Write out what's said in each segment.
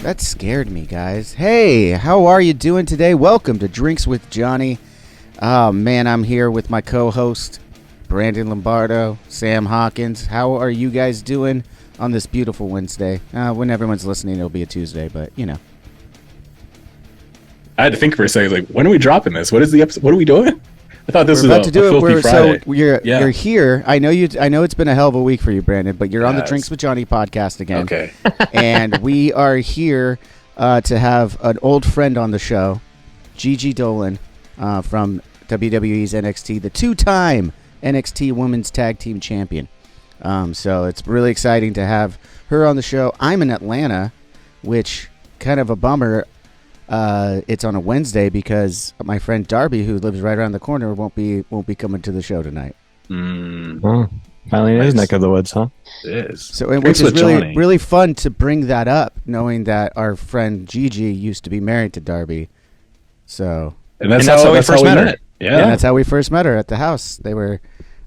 That scared me, guys. Hey, how are you doing today? Welcome to Drinks with Johnny. Oh, man, I'm here with my co-host, Brandon Lombardo, Sam Hawkins. How are you guys doing on this beautiful Wednesday? When everyone's listening, it'll be a Tuesday, but, you know. I had to think for a second, like, when are we dropping this? What is the episode? What are we doing? I thought this was a filthy Friday. So you're here. I know it's been a hell of a week for you, Brandon, but you're on the Drinks with Johnny podcast again. Okay. And we are here to have an old friend on the show, Gigi Dolin from WWE's NXT, the two-time NXT Women's Tag Team Champion. So it's really exciting to have her on the show. I'm in Atlanta, which kind of a bummer. It's on a Wednesday because my friend Darby, who lives right around the corner, won't be coming to the show tonight. Oh, finally in his neck of the woods, huh? It is. So, which is really fun to bring that up, knowing that our friend Gigi used to be married to Darby. So, and that's how we first met her. Yeah, and that's how we first met her at the house. They were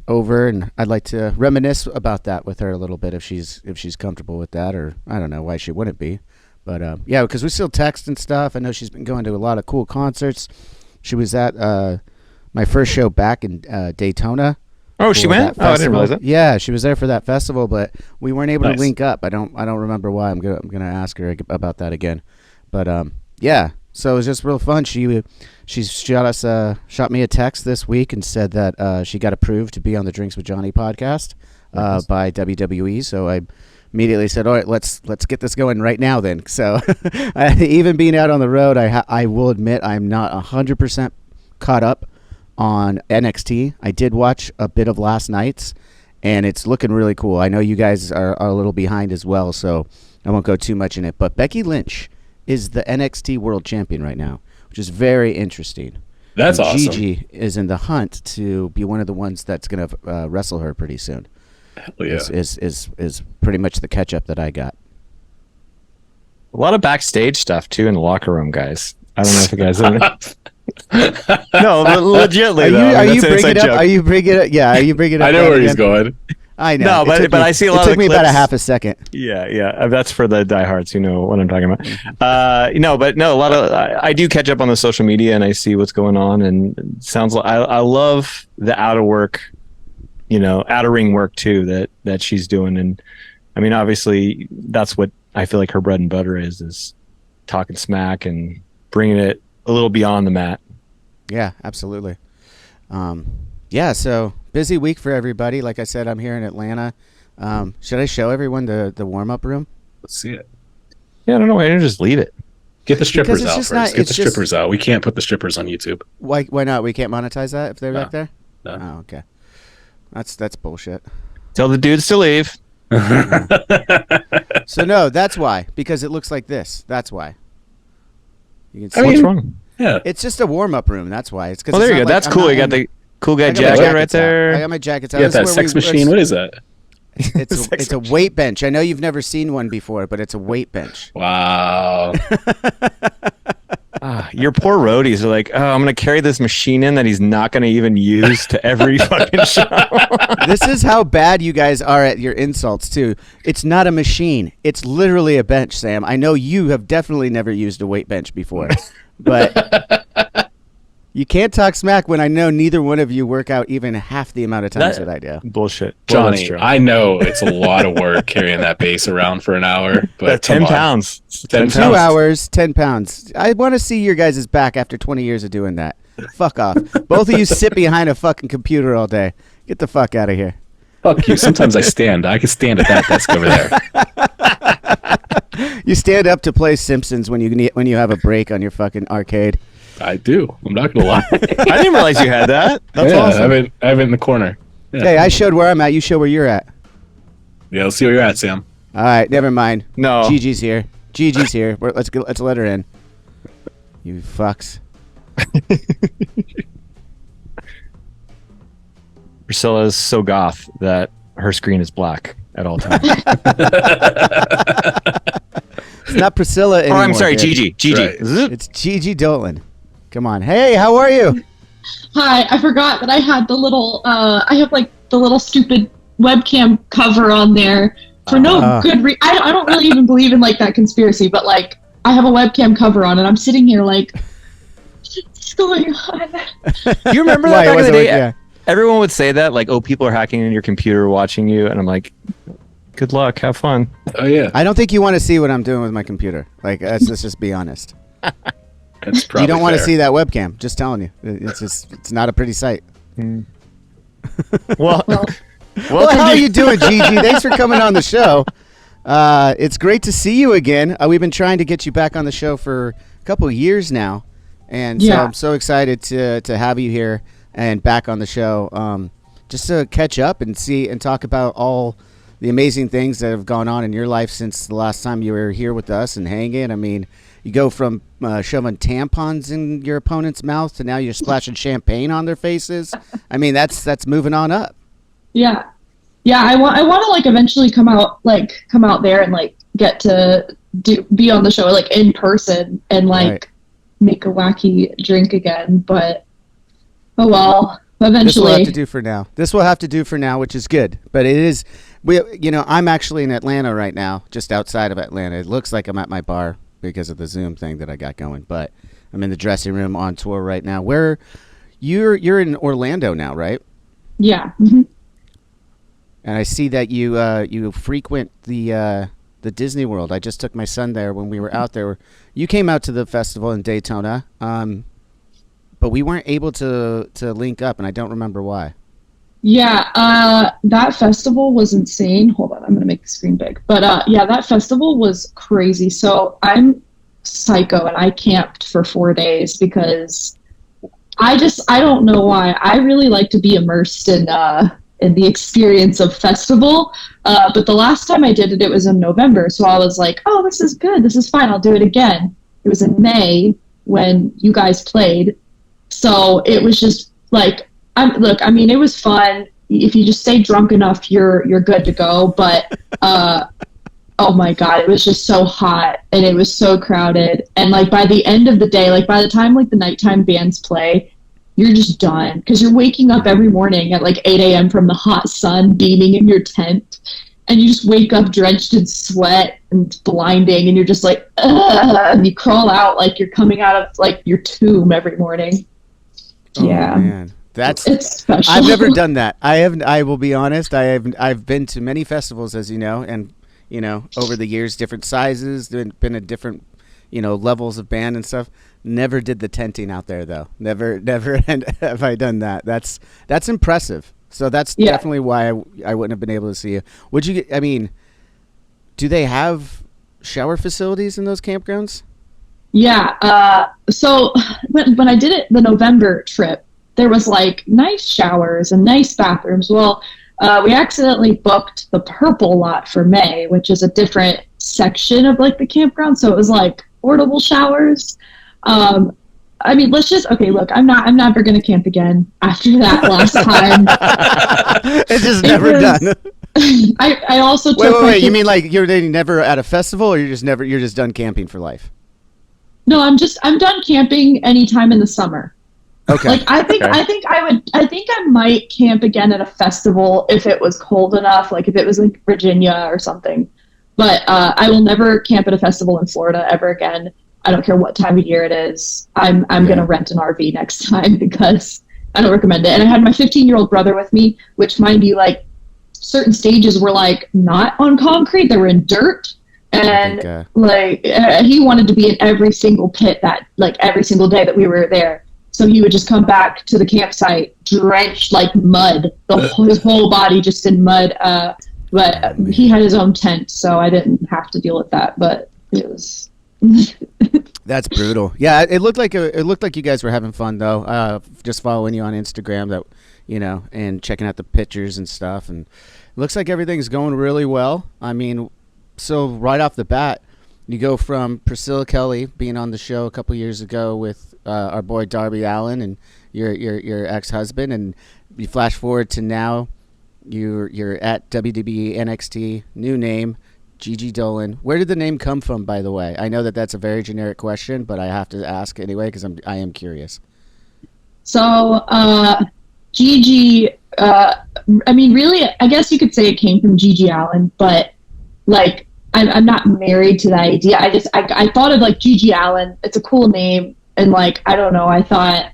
over, and I'd like to reminisce about that with her a little bit if she's comfortable with that, or I don't know why she wouldn't be. But, yeah, because we still text and stuff. I know she's been going to a lot of cool concerts. She was at my first show back in Daytona. Oh, she went? Oh, I didn't realize that. Yeah, she was there for that festival, but we weren't able to link up. I don't remember why. I'm gonna ask her about that again. But, yeah, so it was just real fun. She shot me a text this week and said that she got approved to be on the Drinks with Johnny podcast by WWE. So I immediately said, all right, let's get this going right now then. So even being out on the road, I will admit I'm not 100% caught up on NXT. I did watch a bit of last night's, and it's looking really cool. I know you guys are a little behind as well, so I won't go too much in it. But Becky Lynch is the NXT World Champion right now, which is very interesting. That's awesome. Gigi is in the hunt to be one of the ones that's going to wrestle her pretty soon. Hell yeah. Is pretty much the catch up that I got. A lot of backstage stuff too in the locker room, guys. I don't know if you guys No, legitimately. Are you bringing it up? Are you bringing it? Yeah, are you bringing it up? I know where he's going. I know. No, but I see a lot of It took me clips. about a half a second. Yeah. That's for the diehards who know what I'm talking about. A lot of I do catch up on the social media and I see what's going on, and it sounds like I love the out of work, out of ring work too that she's doing. And I mean, obviously that's what I feel like her bread and butter is talking smack and bringing it a little beyond the mat. Yeah, absolutely. So busy week for everybody. Like I said, I'm here in Atlanta. Should I show everyone the warm-up room? Let's see it. Yeah, I don't know. Why don't you just leave it? Get the strippers out first. Get the strippers out. We can't put the strippers on YouTube. Why not? We can't monetize that if they're back there? No. Oh, okay. That's bullshit. Tell the dudes to leave. So no, that's why. Because it looks like this. That's why. You can see. What's wrong? Yeah. It's just a warm-up room. That's why. It's because. There you go. That's cool. You got the cool guy jacket right there. I got my jackets out. Yeah, that sex machine. What is that? It's a weight bench. I know you've never seen one before, but it's a weight bench. Wow. Your poor roadies are like, oh, I'm going to carry this machine in that he's not going to even use to every fucking show. This is how bad you guys are at your insults, too. It's not a machine. It's literally a bench, Sam. I know you have definitely never used a weight bench before, but you can't talk smack when I know neither one of you work out even half the amount of times that I do. Bullshit. Johnny, I know it's a lot of work carrying that base around for an hour, but 10 pounds. 10 2 hours, 10 pounds. I want to see your guys' back after 20 years of doing that. Fuck off. Both of you sit behind a fucking computer all day. Get the fuck out of here. Fuck you. Sometimes I stand. I can stand at that desk over there. You stand up to play Simpsons when you have a break on your fucking arcade. I do. I'm not going to lie. I didn't realize you had that. That's awesome. I have it in the corner. Yeah. Hey, I showed where I'm at. You show where you're at. Yeah, let's see where you're at, Sam. All right, never mind. No. Gigi's here. Let's let her in. You fucks. Priscilla is so goth that her screen is black at all times. It's not Priscilla anymore. Oh, I'm sorry, dude. Gigi. Right. It's Gigi Dolin. Come on. Hey, how are you? Hi, I forgot that I had the little, I have like the little stupid webcam cover on there for no good reason. I don't really even believe in like that conspiracy, but like I have a webcam cover on, and I'm sitting here like, what's going on? Do you remember that back in the day? Yeah. Everyone would say that, like, oh, people are hacking in your computer watching you, and I'm like, good luck, have fun. Oh yeah. I don't think you want to see what I'm doing with my computer. Like, let's just be honest. That's probably you don't want to fair. see that webcam. Just telling you, it's not a pretty sight. Well, how are you doing, Gigi? Thanks for coming on the show. It's great to see you again. We've been trying to get you back on the show for a couple of years now, and so I'm so excited to have you here and back on the show, just to catch up and see and talk about all the amazing things that have gone on in your life since the last time you were here with us and hanging. I mean, you go from shoving tampons in your opponent's mouth to now you're splashing champagne on their faces. I mean, that's moving on up. Yeah. I want to like eventually come out there and like get to be on the show like in person and like make a wacky drink again. But oh well, eventually. This will have to do for now, which is good. But it is, I'm actually in Atlanta right now, just outside of Atlanta. It looks like I'm at my bar because of the Zoom thing that I got going, but I'm in the dressing room on tour right now. Where you're in Orlando now, right? Yeah. Mm-hmm. And I see that you frequent the Disneyworld. I just took my son there when we were out there. You came out to the festival in Daytona, but we weren't able to link up, and I don't remember why. Yeah, that festival was insane. Hold on, I'm going to make the screen big. But yeah, that festival was crazy. So I'm psycho, and I camped for 4 days because I don't know why. I really like to be immersed in the experience of festival. But the last time I did it, it was in November. So I was like, oh, this is good. This is fine. I'll do it again. It was in May when you guys played. So it was just like, it was fun. If you just stay drunk enough, you're good to go. But oh my God, it was just so hot and it was so crowded. And like by the end of the day, like by the time like the nighttime bands play, you're just done because you're waking up every morning at like 8 a.m. from the hot sun beaming in your tent. And you just wake up drenched in sweat and blinding, and you're just like, ugh, and you crawl out like you're coming out of like your tomb every morning. Oh, man. It's special. I've never done that. I will be honest. I've been to many festivals, as you know, and over the years, different sizes, been at different, levels of band and stuff. Never did the tenting out there though. Never have I done that. That's impressive. So that's definitely why I wouldn't have been able to see you. Do they have shower facilities in those campgrounds? Yeah. So when I did it the November trip, there was like nice showers and nice bathrooms. Well, we accidentally booked the purple lot for May, which is a different section of like the campground. So it was like portable showers. Look, I'm never going to camp again after that last time. It's just never done. I also took wait. You mean like you're never at a festival, or you're just done camping for life? No, I'm done camping anytime in the summer. Okay. Like I think I might camp again at a festival if it was cold enough, like if it was like Virginia or something. But I will never camp at a festival in Florida ever again. I don't care what time of year it is. I'm going to rent an RV next time because I don't recommend it. And I had my 15-year-old brother with me, which mind you, like certain stages were like not on concrete. They were in dirt. And he wanted to be in every single pit every single day that we were there. So he would just come back to the campsite drenched like mud, his whole body just in mud. But he had his own tent, so I didn't have to deal with that. But it was... That's brutal. Yeah, it looked like you guys were having fun though. Just following you on Instagram, and checking out the pictures and stuff, and it looks like everything's going really well. I mean, so right off the bat, you go from Priscilla Kelly being on the show a couple years ago with our boy Darby Allin and your ex-husband, and you flash forward to now, you're at WWE NXT, new name. Gigi Dolin. Where did the name come from, by the way? I know that's a very generic question, but I have to ask anyway because I am curious. So, Gigi, really, I guess you could say it came from Gigi Allen, but like I'm not married to the idea. I thought of like Gigi Allen. It's a cool name, and like I don't know. I thought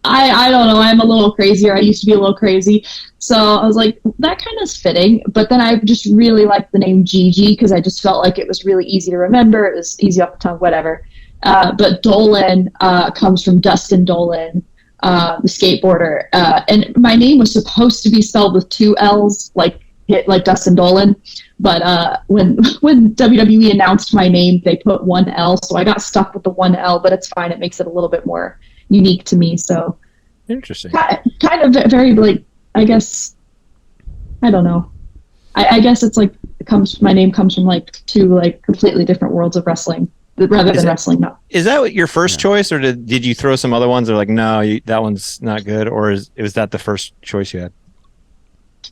I don't know. I'm a little crazy, or I used to be a little crazy. So I was like, that kind of is fitting. But then I just really liked the name Gigi because I just felt like it was really easy to remember. It was easy off the tongue, whatever. But Dolin comes from Dustin Dolin, the skateboarder. And my name was supposed to be spelled with 2 L's, like Dustin Dolin. But when WWE announced my name, they put 1 L. So I got stuck with the 1 L, but it's fine. It makes it a little bit more unique to me. So interesting. Kind of very, like, I guess, I don't know. I guess it's like my name comes from like 2 like completely different worlds of wrestling rather than wrestling. No. Is that your first choice, or did you throw some other ones that are like, no, that one's not good, or was that the first choice you had?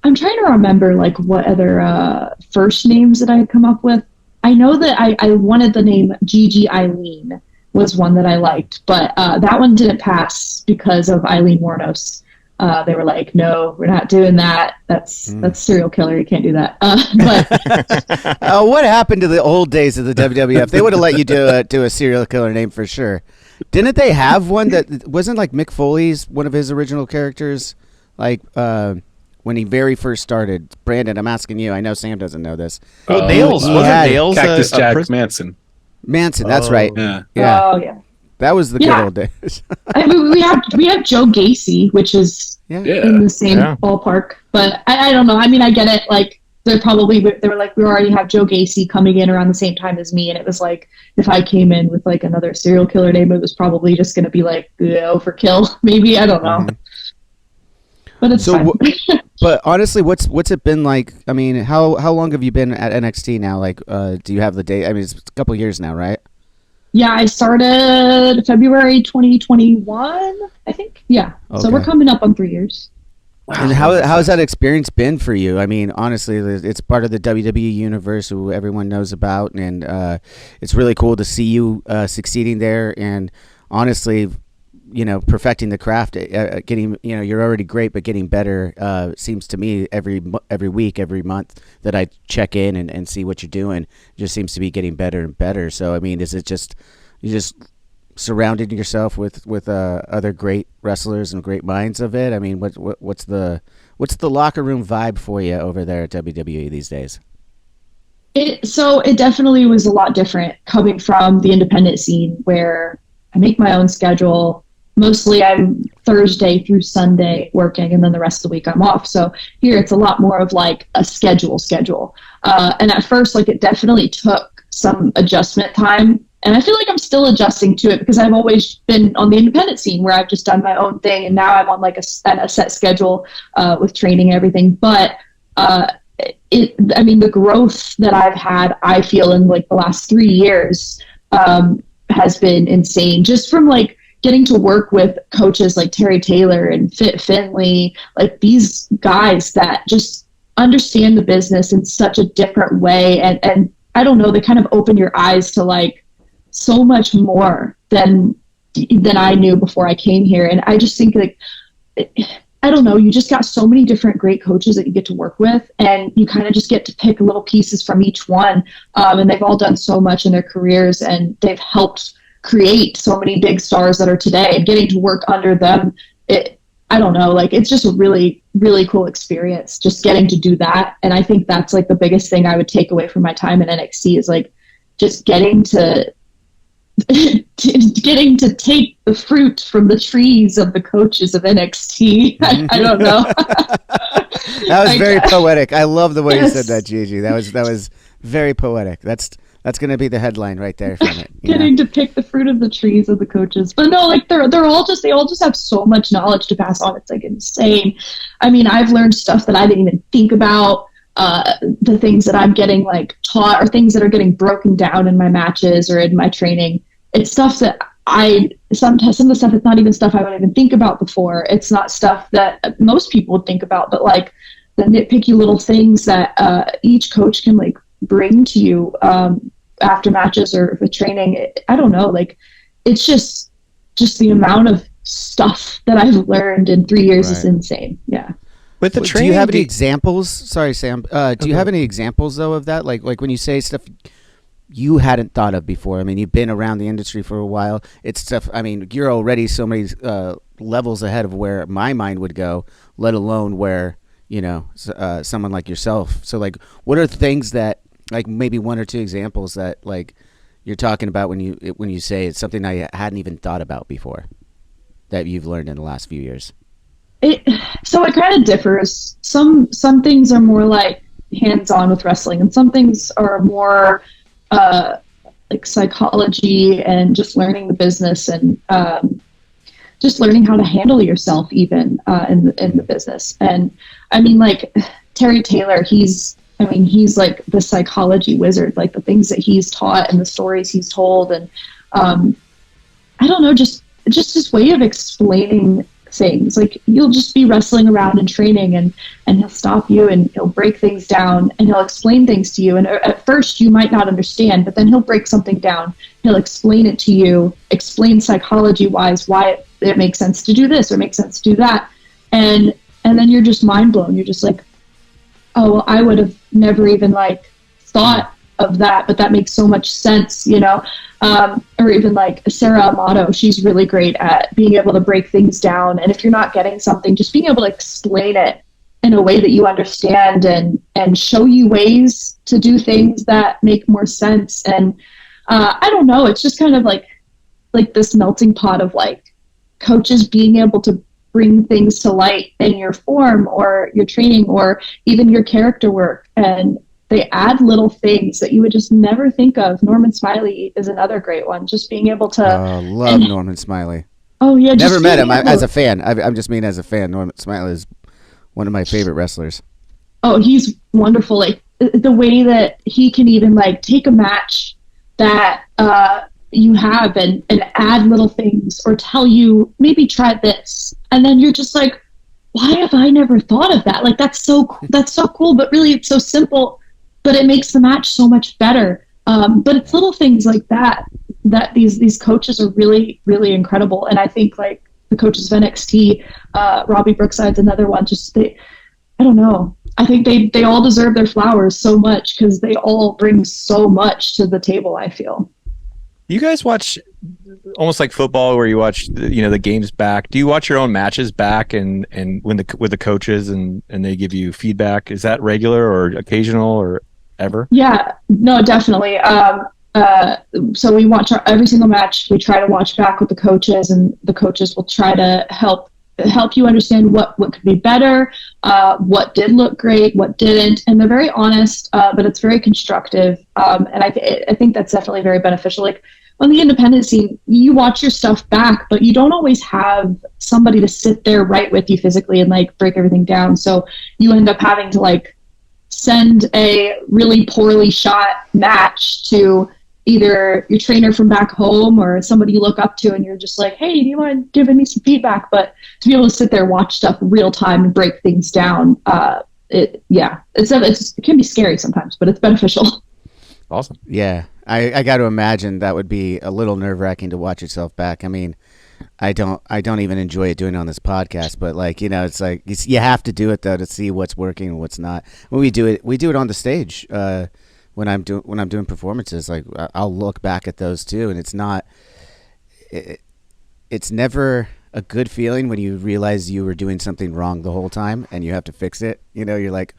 I'm trying to remember like what other first names that I had come up with. I know that I wanted the name Gigi Eileen was one that I liked, but that one didn't pass because of Eileen Warnos. They were like, no, we're not doing that. That's serial killer. You can't do that. But what happened to the old days of the WWF? They would have let you do a serial killer name for sure. Didn't they have one that wasn't like Mick Foley's one of his original characters? Like when he very first started. Brandon, I'm asking you. I know Sam doesn't know this. Nails. Wasn't Nails Cactus Jack Manson? Manson, that's right. Yeah. Oh yeah. That was the good old days. I mean, we have Joe Gacy, which is in the same ballpark. But I don't know. I mean, I get it. Like they were like, we already have Joe Gacy coming in around the same time as me, and it was like if I came in with like another serial killer name, it was probably just going to be like overkill. Maybe, I don't know. But it's fine. But honestly, what's it been like? I mean, how long have you been at NXT now? Like, do you have the date? I mean, it's a couple years now, right? Yeah, I started February 2021, I think. Yeah, okay. So we're coming up on 3 years. Wow. And how's that experience been for you? I mean, honestly, it's part of the WWE universe who everyone knows about, and it's really cool to see you succeeding there. And honestly, you know, perfecting the craft, getting, you know, you're already great, but getting better seems to me every week, every month that I check in and see what you're doing, it just seems to be getting better and better. So, I mean, is it just you just surrounded yourself with other great wrestlers and great minds of it? I mean, what's the locker room vibe for you over there at WWE these days? So it definitely was a lot different coming from the independent scene where I make my own schedule. Mostly I'm Thursday through Sunday working, and then the rest of the week I'm off. So here it's a lot more of like a schedule. And at first, like, it definitely took some adjustment time. And I feel like I'm still adjusting to it because I've always been on the independent scene where I've just done my own thing. And now I'm on like a set schedule with training and everything. But I mean, the growth that I've had, I feel in like the last 3 years has been insane. Just from like getting to work with coaches like Terry Taylor and Fit Finley, like these guys that just understand the business in such a different way. And I don't know, they kind of open your eyes to like so much more than I knew before I came here. And I just think like, I don't know, you just got so many different great coaches that you get to work with, and you kind of just get to pick little pieces from each one. And they've all done so much in their careers, and they've helped create so many big stars that are today, and getting to work under them. I don't know, like it's just a really, really cool experience just getting to do that. And I think that's like the biggest thing I would take away from my time in NXT is like just getting to take the fruit from the trees of the coaches of NXT. I don't know. That was very poetic. I love the way you said that, Gigi. That was very poetic. That's going to be the headline right there from it. Getting to pick the fruit of the trees of the coaches. But no, like they all just have so much knowledge to pass on. It's like insane. I mean, I've learned stuff that I didn't even think about. The things that I'm getting like taught, or things that are getting broken down in my matches or in my training. It's stuff that some of the stuff, it's not even stuff I would even think about before. It's not stuff that most people would think about, but like the nitpicky little things that each coach can like bring to you after matches or with training. I don't know, like it's just the amount of stuff that I've learned in 3 years is insane. Yeah. With the Do training, you have any examples? Sorry, Sam. Do you have any examples though of that? Like when you say stuff you hadn't thought of before. I mean, you've been around the industry for a while. It's stuff. I mean, you're already so many levels ahead of where my mind would go. Let alone where someone like yourself. So like, what are things that like maybe one or two examples that like you're talking about when you say it's something I hadn't even thought about before that you've learned in the last few years? It kind of differs. Some things are more like hands-on with wrestling, and some things are more like psychology and just learning the business and just learning how to handle yourself even in the business. And I mean, like Terry Taylor, he's like the psychology wizard, like the things that he's taught and the stories he's told. And I don't know, just his way of explaining things. Like you'll just be wrestling around and training and he'll stop you and he'll break things down and he'll explain things to you. And at first you might not understand, but then he'll break something down. He'll explain it to you, explain psychology wise why it makes sense to do this or makes sense to do that. And then you're just mind blown. You're just like, oh, well, I would have never even like thought of that, but that makes so much sense, or even like Sarah Amato, she's really great at being able to break things down. And if you're not getting something, just being able to explain it in a way that you understand and show you ways to do things that make more sense. And I don't know, it's just kind of like this melting pot of like coaches being able to bring things to light in your form or your training or even your character work. And they add little things that you would just never think of. Norman Smiley is another great one. Just being able to... love Norman Smiley. Oh, yeah. Never met him as a fan. I'm just mean as a fan. Norman Smiley is one of my favorite wrestlers. Oh, he's wonderful. Like the way that he can even like take a match that you have and add little things or tell you, maybe try this. And then you're just like, why have I never thought of that? Like, that's so cool, but really it's so simple. But it makes the match so much better. But it's little things like that these coaches are really, really incredible. And I think like the coaches of NXT, Robbie Brookside's another one. I don't know. I think they all deserve their flowers so much because they all bring so much to the table, I feel. You guys watch almost like football where you watch the games back. Do you watch your own matches back and when with the coaches and they give you feedback? Is that regular or occasional or ever? Yeah, no, definitely. So we watch every single match. We try to watch back with the coaches, and the coaches will try to help you understand what could be better, what did look great, what didn't, and they're very honest, but it's very constructive. And I think that's definitely very beneficial. Like on the independent scene, you watch your stuff back, but you don't always have somebody to sit there right with you physically and like break everything down. So you end up having to like send a really poorly shot match to either your trainer from back home or somebody you look up to, and you're just like, hey, do you mind giving me some feedback? But to be able to sit there, watch stuff real time and break things down, it can be scary sometimes, but it's beneficial. Awesome. Yeah. I got to imagine that would be a little nerve-wracking to watch yourself back. I mean, I don't even enjoy it doing it on this podcast, but like, it's like you have to do it though to see what's working and what's not. When we do it on the stage. When I'm doing performances, like I'll look back at those too, and it's never a good feeling when you realize you were doing something wrong the whole time and you have to fix it. You're like,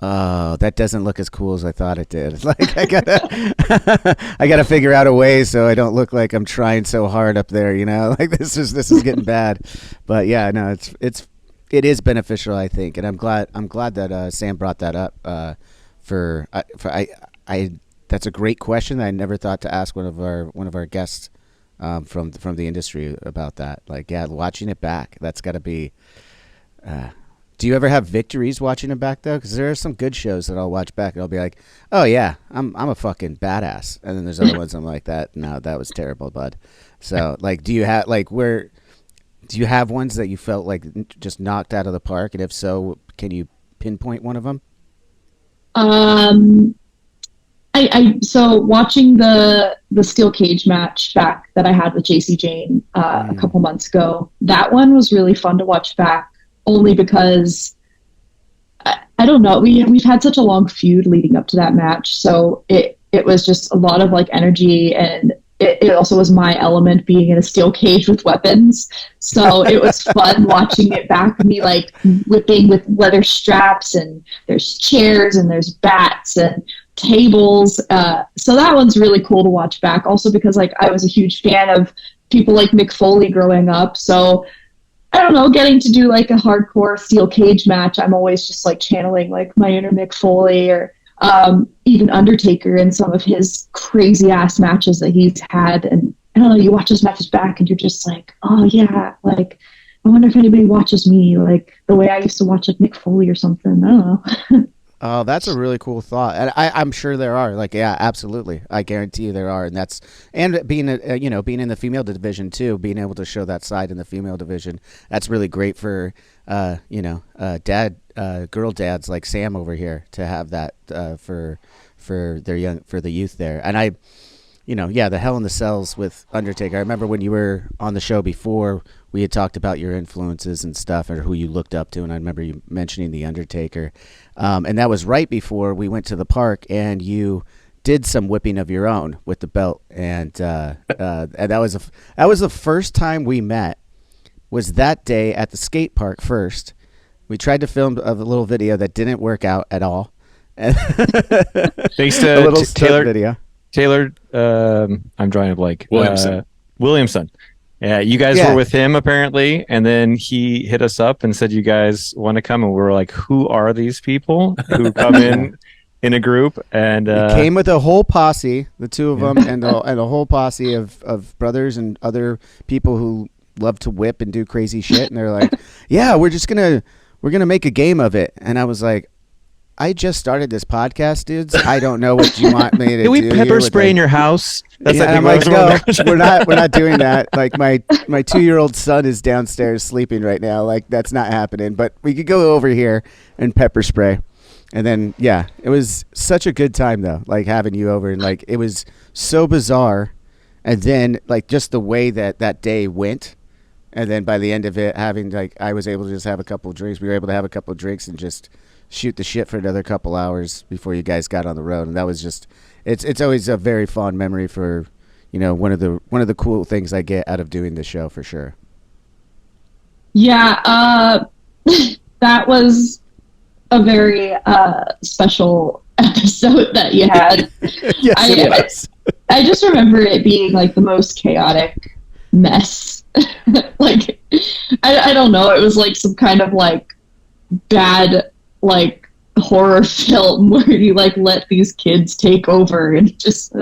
oh, that doesn't look as cool as I thought it did. Like I gotta figure out a way so I don't look like I'm trying so hard up there. Like this is getting bad. But yeah, no, it is beneficial, I think, and I'm glad that Sam brought that up. That's a great question. I never thought to ask one of our guests from the industry about that. Like, yeah, watching it back, that's got to be. Do you ever have victories watching it back though? Because there are some good shows that I'll watch back and I'll be like, oh yeah, I'm a fucking badass. And then there's other ones I'm like, that was terrible, bud. So like, do you have ones that you felt like just knocked out of the park? And if so, can you pinpoint one of them? So watching the steel cage match back that I had with JC Jane a couple months ago, that one was really fun to watch back, only because I don't know. We've had such a long feud leading up to that match, so it was just a lot of like energy, and it also was my element being in a steel cage with weapons. So it was fun watching it back, me like whipping with leather straps, and there's chairs and there's bats and tables. So that one's really cool to watch back. Also because like I was a huge fan of people like Mick Foley growing up. So I don't know, getting to do like a hardcore steel cage match, I'm always just like channeling like my inner Mick Foley, or even Undertaker in some of his crazy ass matches that he's had. And I don't know, you watch his matches back and you're just like, oh yeah, like I wonder if anybody watches me like the way I used to watch like Mick Foley or something. I don't know. Oh, that's a really cool thought, and I'm sure there are. Like, yeah, absolutely, I guarantee you there are, and being being in the female division too, being able to show that side in the female division, that's really great for girl dads like Sam over here to have that for the youth there, and the Hell in the Cells with Undertaker. I remember when you were on the show before, we had talked about your influences and stuff, or who you looked up to, and I remember you mentioning the Undertaker. And that was right before we went to the park, and you did some whipping of your own with the belt, and that was the first time we met. Was that day at the skate park first? We tried to film a little video that didn't work out at all. Thanks to a little Taylor video. Taylor, I'm drawing a blank. Williamson. Yeah, you guys Yeah. were with him apparently, and then he hit us up and said you guys want to come, and we were like, who are these people who come in a group? And He came with a whole posse, the two of them, and a whole posse of brothers and other people who love to whip and do crazy shit. And they're like, yeah, we're gonna make a game of it. And I was like, I just started this podcast, dudes. I don't know what you want me to do. Can we pepper spray in your house? That's I'm like, no, we're not doing that. Like my 2-year-old son is downstairs sleeping right now. Like that's not happening. But we could go over here and pepper spray. And then yeah, it was such a good time though. Like having you over, and like it was so bizarre. And then like just the way that day went. And then by the end of it, having like I was able to just have a couple of drinks. We were able to have a couple of drinks and just shoot the shit for another couple hours before you guys got on the road, and that was just it's always a very fond memory for one of the cool things I get out of doing this show for sure. Yeah, that was a very special episode that you had. Yes, I just remember it being like the most chaotic mess. Like I don't know, it was like some kind of like bad like horror film where you like let these kids take over, and just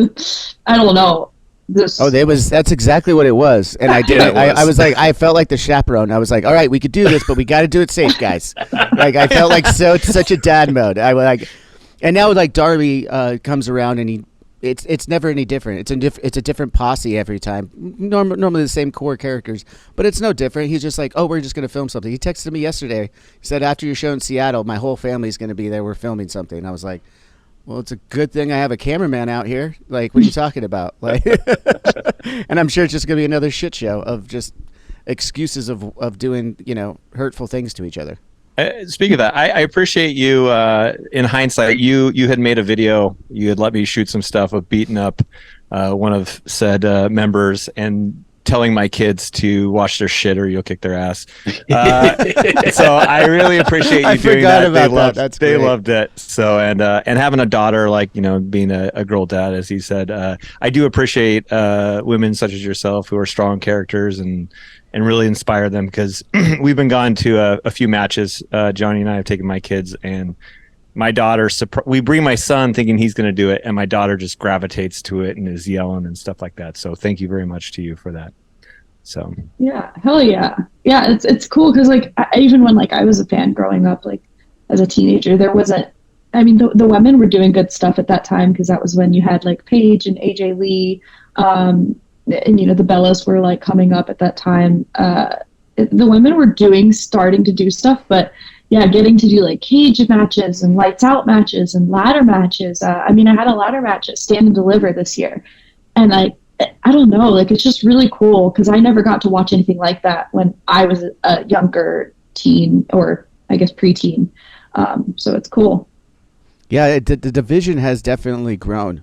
I don't know. That's exactly what it was, and I did it. I was like, I felt like the chaperone. I was like, all right, we could do this, but we got to do it safe, guys. Like I felt like such a dad mode. I was like, and now like Darby comes around, and it's never any different. It's a different posse every time. Normally the same core characters, but it's no different. He's just like, oh, we're just going to film something. He texted me yesterday. He said, after your show in Seattle, my whole family's going to be there. We're filming something. And I was like, well, it's a good thing I have a cameraman out here. Like, what are you talking about? Like, and I'm sure it's just going to be another shit show of just excuses of doing, hurtful things to each other. Speaking of that, I appreciate you. In hindsight, you had made a video. You had let me shoot some stuff of beating up one of said members and telling my kids to wash their shit or you'll kick their ass. So I really appreciate you doing that. They loved it. So and having a daughter, like being a girl dad, as he said, I do appreciate women such as yourself who are strong characters and really inspire them, because we've been gone to a few matches. Johnny and I have taken my kids, and my daughter, we bring my son thinking he's going to do it, and my daughter just gravitates to it and is yelling and stuff like that. So thank you very much to you for that. So yeah, hell yeah. Yeah, it's cool because like even when like I was a fan growing up, like as a teenager, there wasn't, I mean, the women were doing good stuff at that time, because that was when you had like Paige and AJ Lee, and the Bellas were like coming up at that time. The women were starting to do stuff, but yeah, getting to do like cage matches and lights out matches and ladder matches. I mean, I had a ladder match at Stand and Deliver this year, and I don't know, like it's just really cool because I never got to watch anything like that when I was a younger teen, or I guess preteen. So it's cool. Yeah, the division has definitely grown,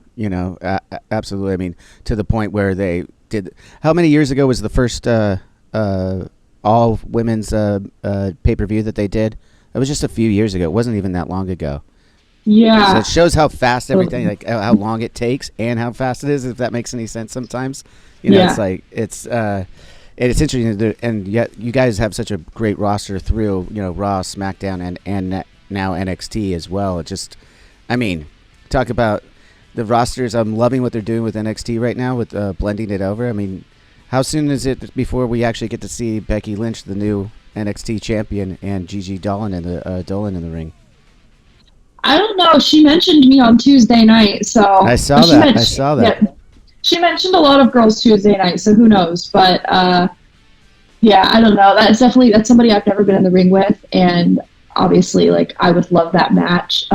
absolutely. I mean, to the point where they did. How many years ago was the first all women's pay-per-view that they did? It was just a few years ago. It wasn't even that long ago. Yeah. So it shows how fast everything, like how long it takes and how fast it is, if that makes any sense sometimes. It's like, it's interesting. And yet you guys have such a great roster through, Raw, SmackDown, and now NXT as well. It just, talk about the rosters. I'm loving what they're doing with NXT right now with blending it over. I mean, how soon is it before we actually get to see Becky Lynch, the new NXT champion, and Gigi Dolin in the ring? I don't know. She mentioned me on Tuesday night, so I saw that. Yeah, she mentioned a lot of girls Tuesday night, so who knows? But yeah, I don't know. That's somebody I've never been in the ring with, and obviously, like, I would love that match.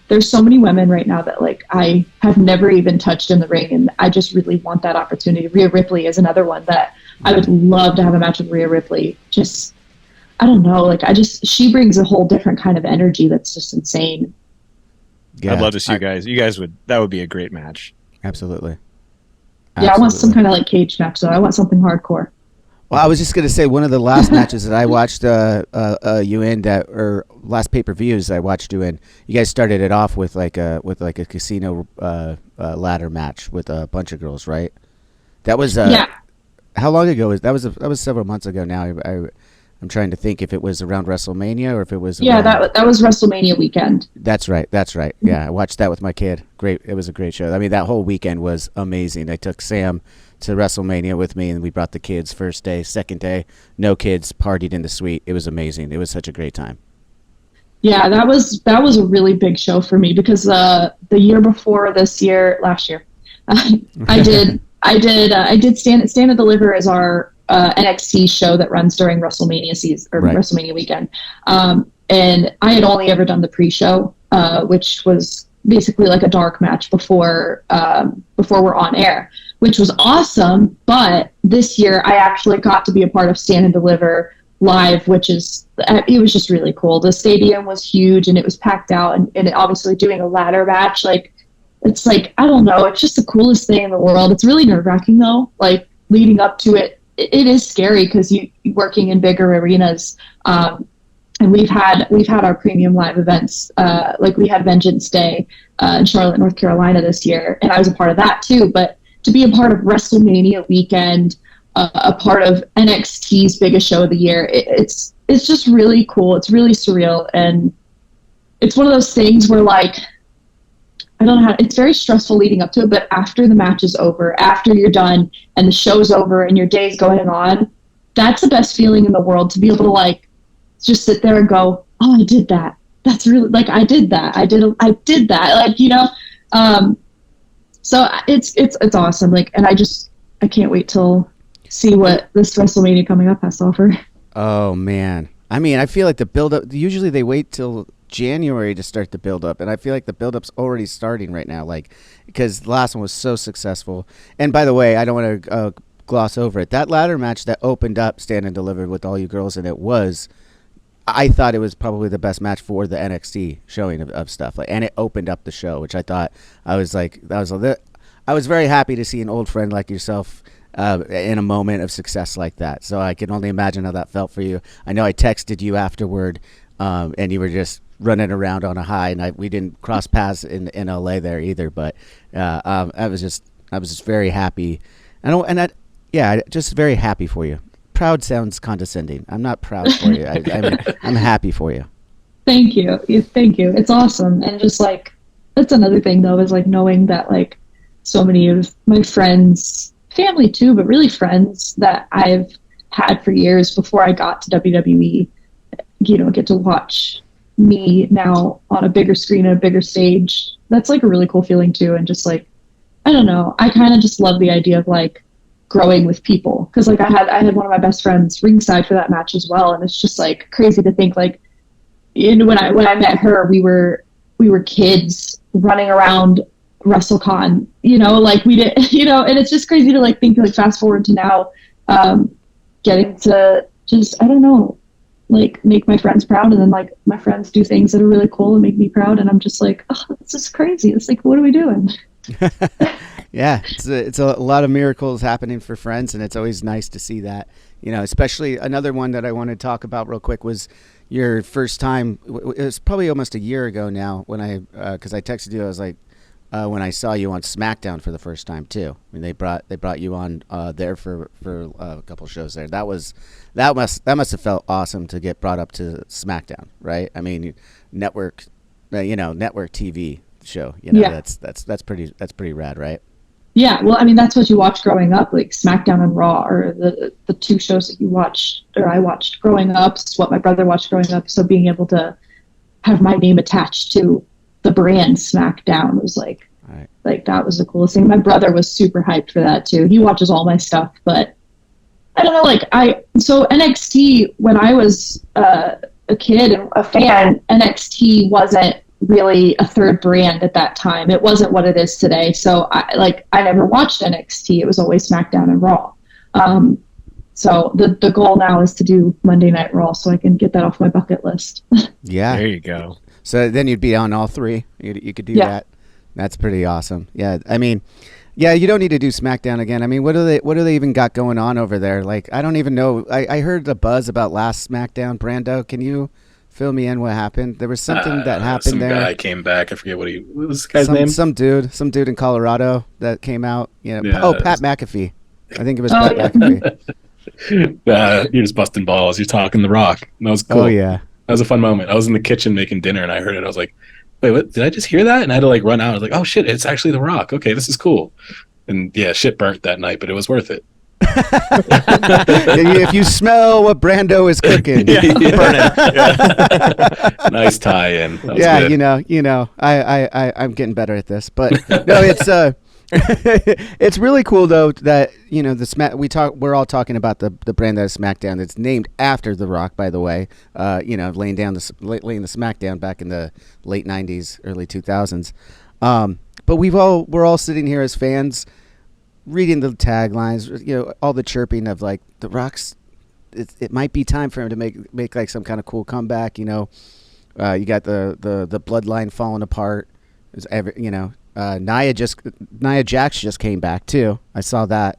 There's so many women right now that, like, I have never even touched in the ring, and I just really want that opportunity. Rhea Ripley is another one that I would love to have a match with. Rhea Ripley. Just, I don't know. Like, she brings a whole different kind of energy that's just insane. Yeah, I'd love to see you guys. That would be a great match. Absolutely. Yeah, I want some kind of like cage match, though. I want something hardcore. Well, I was just gonna say one of the last matches that I watched you in or last pay-per-views I watched you in. You guys started it off with like a casino ladder match with a bunch of girls, right? That was yeah. How long ago was that? Was several months ago now. I'm trying to think if it was around WrestleMania or if it was. That was WrestleMania weekend. That's right. Yeah, I watched that with my kid. Great. It was a great show. I mean, that whole weekend was amazing. I took Sam to WrestleMania with me, and we brought the kids first day, second day, no kids, partied in the suite. It was amazing. It was such a great time. Yeah, that was a really big show for me because the year before last year, I did Stand and Deliver as our NXT show that runs during WrestleMania season or right. WrestleMania weekend. And I had only ever done the pre-show, which was basically like a dark match before we're on air, which was awesome. But this year I actually got to be a part of Stand and Deliver live, it was just really cool. The stadium was huge and it was packed out, and obviously doing a ladder match, like, it's like, I don't know, it's just the coolest thing in the world. It's really nerve-wracking though, like leading up to it. It is scary because you working in bigger arenas, and we've had our premium live events. Like we had Vengeance Day in Charlotte, North Carolina this year, and I was a part of that too. But to be a part of WrestleMania weekend, a part of NXT's biggest show of the year, it's just really cool. It's really surreal, and it's one of those things where, like, I don't know how, it's very stressful leading up to it, but after the match is over, after you're done and the show's over and your day's going on, that's the best feeling in the world, to be able to, like, just sit there and go, oh, I did that. That's really, like, I did that. I did that. Like, so it's awesome. Like, and I can't wait till see what this WrestleMania coming up has to offer. Oh man. I mean, I feel like the build up, usually they wait till January to start the build up, and I feel like the build up's already starting right now, like, because the last one was so successful. And by the way, I don't want to gloss over it. That ladder match that opened up Stand and Deliver with all you girls in it I thought it was probably the best match for the NXT showing of stuff, like, and it opened up the show, which I thought I was very happy to see an old friend like yourself in a moment of success like that. So I can only imagine how that felt for you. I know I texted you afterward, and you were just running around on a high, and we didn't cross paths in LA there either. But I was just very happy, just very happy for you. Proud sounds condescending. I'm not proud for you. I'm happy for you. Thank you. Thank you. It's awesome. And just, like, that's another thing though, is like knowing that, like, so many of my friends, family too, but really friends that I've had for years before I got to WWE, get to watch me now on a bigger screen and a bigger stage. That's, like, a really cool feeling too. And just, like, I don't know, I kind of just love the idea of, like, growing with people, because, like, I had one of my best friends ringside for that match as well, and it's just, like, crazy to think, like, when I met her, we were kids running around WrestleCon, like, we did, and it's just crazy to, like, think, like, fast forward to now, getting to just, I don't know, like make my friends proud, and then like my friends do things that are really cool and make me proud, and I'm just like, oh, this is crazy. It's like, what are we doing? Yeah, it's a lot of miracles happening for Friends, and it's always nice to see that. You know, especially another one that I want to talk about real quick was your first time. It was probably almost a year ago now when because I texted you. I was like, when I saw you on SmackDown for the first time too. I mean, they brought you on there for a couple shows there. That must have felt awesome to get brought up to SmackDown, right? I mean, network TV show. You know, yeah. That's pretty rad, right? Yeah, well, I mean, that's what you watch growing up, like SmackDown and Raw, or the two shows that you watched, or I watched growing up. It's what my brother watched growing up. So being able to have my name attached to the brand SmackDown was like, right. Like that was the coolest thing. My brother was super hyped for that too. He watches all my stuff, but I don't know, so NXT, when I was a kid and a fan, NXT wasn't really a third brand at that time. It wasn't what it is today. So I never watched NXT. It was always SmackDown and Raw. So the goal now is to do Monday Night Raw, so I can get that off my bucket list. Yeah, there you go. So then you'd be on all three. You could do that. That's pretty awesome. Yeah, I mean, yeah, you don't need to do SmackDown again. I mean, what do they even got going on over there? Like, I don't even know. I heard the buzz about last SmackDown. Brando, can you fill me in what happened? There was something that happened there. Some guy came back. I forget what was this guy's name? Some dude in Colorado that came out. You know, yeah, Pat McAfee. I think it was Pat McAfee. You're just busting balls. You're talking The Rock. That was cool. Oh, yeah. That was a fun moment. I was in the kitchen making dinner, and I heard it. I was like, wait, what? Did I just hear that? And I had to like run out. I was like, oh, shit, it's actually The Rock. Okay, this is cool. And yeah, shit burnt that night, but it was worth it. If you smell what Brando is cooking, burn it. Nice tie-in. Yeah, good. you know, I'm getting better at this, but no, it's it's really cool though that we're all talking about the brand that is SmackDown. It's named after The Rock, by the way. Laying the SmackDown back in the late '90s, early 2000s. But we're all sitting here as fans, reading the taglines, all the chirping of like The Rock's. It might be time for him to make like some kind of cool comeback. You got the bloodline falling apart. Nia Jax just came back too. I saw that.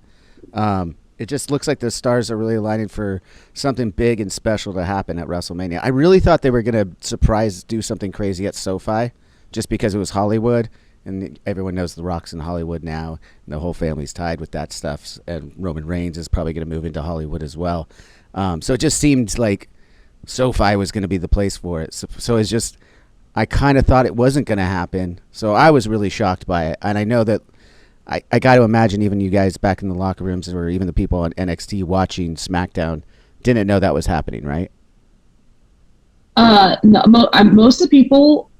It just looks like the stars are really aligning for something big and special to happen at WrestleMania. I really thought they were gonna do something crazy at SoFi, just because it was Hollywood. And everyone knows The Rock's in Hollywood now, and the whole family's tied with that stuff. And Roman Reigns is probably going to move into Hollywood as well. So it just seemed like SoFi was going to be the place for it. So it's just, I kind of thought it wasn't going to happen. So I was really shocked by it. And I know that I got to imagine even you guys back in the locker rooms, or even the people on NXT watching SmackDown, didn't know that was happening, right? No, most of the people...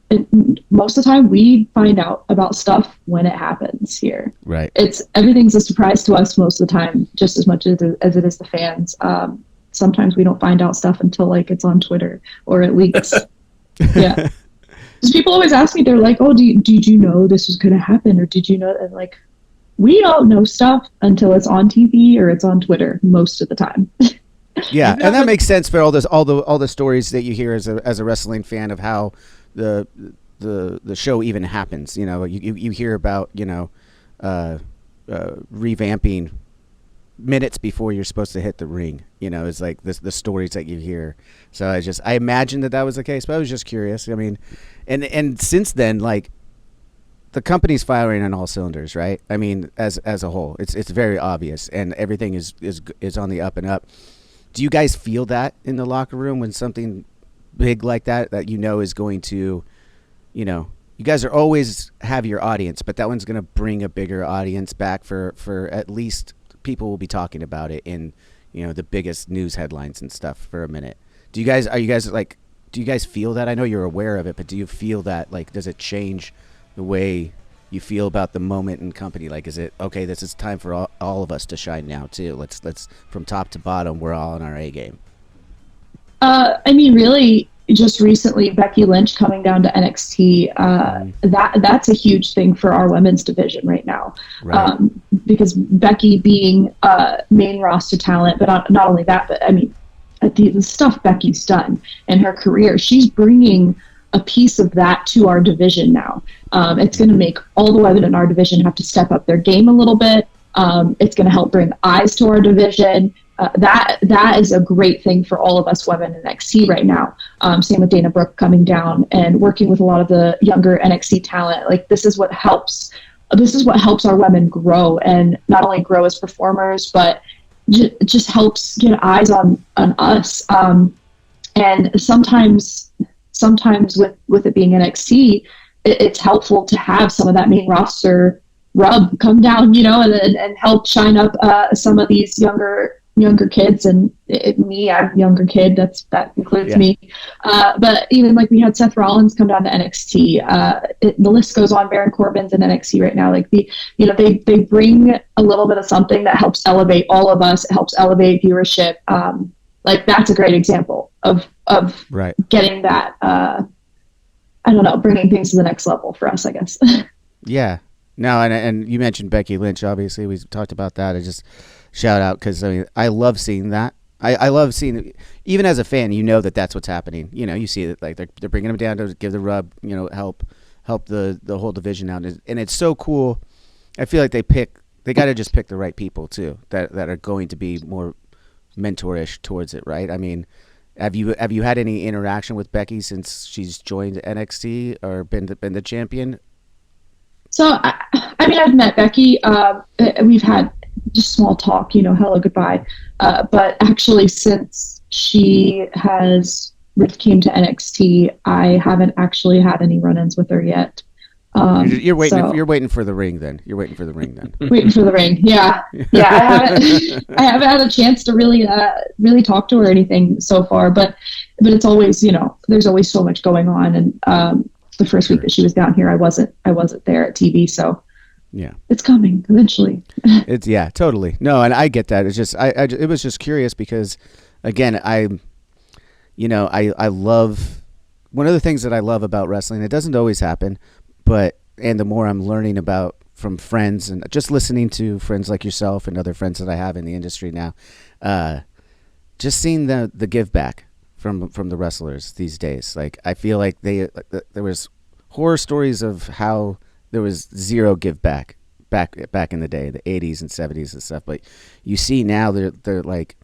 most of the time we find out about stuff when it happens here. Right. Everything's a surprise to us most of the time, just as much as it is the fans. Sometimes we don't find out stuff until like it's on Twitter or it leaks. Yeah. Because people always ask me, they're like, oh, did you know this was going to happen? Or did you know? And like, we don't know stuff until it's on TV or it's on Twitter most of the time. Yeah. And that makes sense for all the stories that you hear as a wrestling fan of how the show even happens. You hear about revamping minutes before you're supposed to hit the ring. It's like the stories that you hear. So I imagined that was the case, but I was just curious. I mean, and since then, like, the company's firing on all cylinders, right? I mean, as a whole, it's very obvious, and everything is on the up and up. Do you guys feel that in the locker room when something big like that is going to, you guys are always have your audience, but that one's going to bring a bigger audience back for at least people will be talking about it in, the biggest news headlines and stuff for a minute. Do you guys feel that? I know you're aware of it, but do you feel that, like, does it change the way you feel about the moment in company? Like, is it, okay, this is time for all of us to shine now too. Let's from top to bottom, we're all on our A game. I mean, really, just recently, Becky Lynch coming down to NXT, that's a huge thing for our women's division right now. Right. Because Becky being main roster talent, but not only that, but I mean, the stuff Becky's done in her career, she's bringing a piece of that to our division now. It's going to make all the women in our division have to step up their game a little bit. It's going to help bring eyes to our division. That is a great thing for all of us women in NXT right now. Same with Dana Brooke coming down and working with a lot of the younger NXT talent. Like, this is what helps our women grow, and not only grow as performers, but just helps get eyes on us. And sometimes with it being NXT, it's helpful to have some of that main roster rub come down, and help shine up some of these younger kids. And I'm a younger kid, that includes me. But even like we had Seth Rollins come down to NXT. The list goes on. Baron Corbin's in NXT right now. Like they bring a little bit of something that helps elevate all of us. It helps elevate viewership. Like, that's a great example of getting that. I don't know, bringing things to the next level for us, I guess. Yeah. No, and you mentioned Becky Lynch. Obviously, we talked about that. I just shout out because I love seeing that. I love seeing, even as a fan, that's what's happening. You see that, like, they're bringing them down to give the rub, help the whole division out, and it's so cool. I feel like they got to just pick the right people too that are going to be more mentorish towards it, right? I mean, have you had any interaction with Becky since she's joined NXT or been the champion? So, I've met Becky. We've had just small talk, hello, goodbye. But actually, since she came to NXT, I haven't actually had any run-ins with her yet. You're waiting for the ring then. Waiting for the ring. Yeah. I haven't had a chance to really talk to her or anything so far, but it's always, there's always so much going on. And the first week that she was down here, I wasn't there at TV, so yeah, it's coming eventually. Totally. No, and I get that. It's just it was just curious because, again, I love, one of the things that I love about wrestling. It doesn't always happen. And the more I'm learning about from friends and just listening to friends like yourself and other friends that I have in the industry now, just seeing the give back from the wrestlers these days. Like, I feel like there was horror stories of how there was zero give back in the day, the 80s and 70s and stuff. But you see now they're like,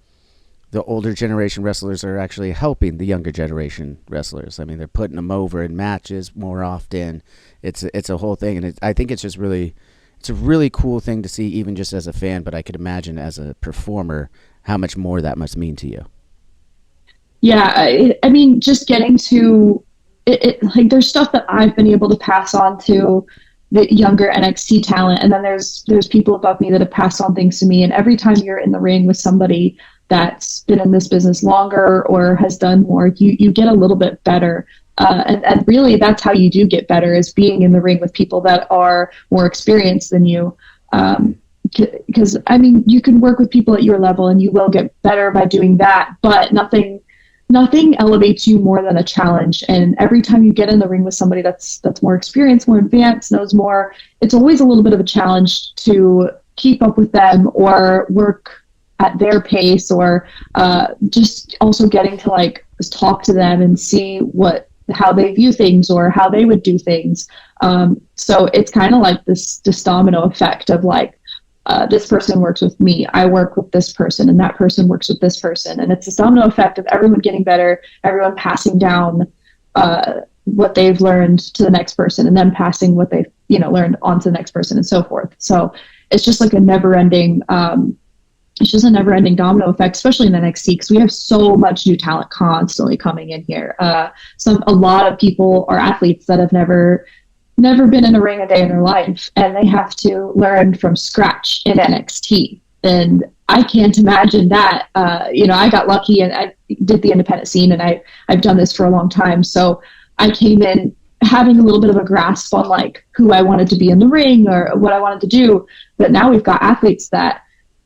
the older generation wrestlers are actually helping the younger generation wrestlers. I mean, they're putting them over in matches more often. It's a whole thing, and I think it's a really cool thing to see, even just as a fan. But I could imagine as a performer how much more that must mean to you. Yeah, I mean, just getting to it, like, there's stuff that I've been able to pass on to the younger NXT talent, and then there's people above me that have passed on things to me. And every time you're in the ring with somebody that's been in this business longer or has done more, you get a little bit better. And really, that's how you do get better, is being in the ring with people that are more experienced than you. Because, I mean, you can work with people at your level and you will get better by doing that, but nothing elevates you more than a challenge. And every time you get in the ring with somebody that's more experienced, more advanced, knows more, it's always a little bit of a challenge to keep up with them or work at their pace, or just also getting to, like, talk to them and see how they view things or how they would do things. So it's kind of like this domino effect of, like, this person works with me, I work with this person, and that person works with this person. And it's this domino effect of everyone getting better, everyone passing down what they've learned to the next person, and then passing what they've learned on to the next person, and so forth. So it's just like a never-ending domino effect, especially in NXT, because we have so much new talent constantly coming in here. A lot of people are athletes that have never been in a ring a day in their life, and they have to learn from scratch in NXT. And I can't imagine that. I got lucky and I did the independent scene, and I've done this for a long time. So I came in having a little bit of a grasp on, like, who I wanted to be in the ring or what I wanted to do. But now we've got athletes that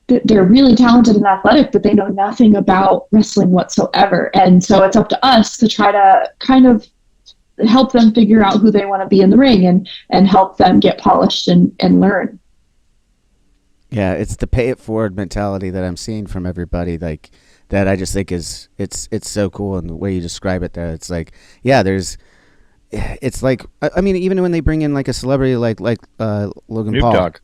they're really talented and athletic, but they know nothing about wrestling whatsoever. And so it's up to us to try to kind of help them figure out who they want to be in the ring and help them get polished and learn. Yeah, it's the pay it forward mentality that I'm seeing from everybody, like that I just think is it's so cool, and the way you describe it there, it's like, yeah, it's like, I mean, even when they bring in like a celebrity like Logan Snoop Paul Dogg.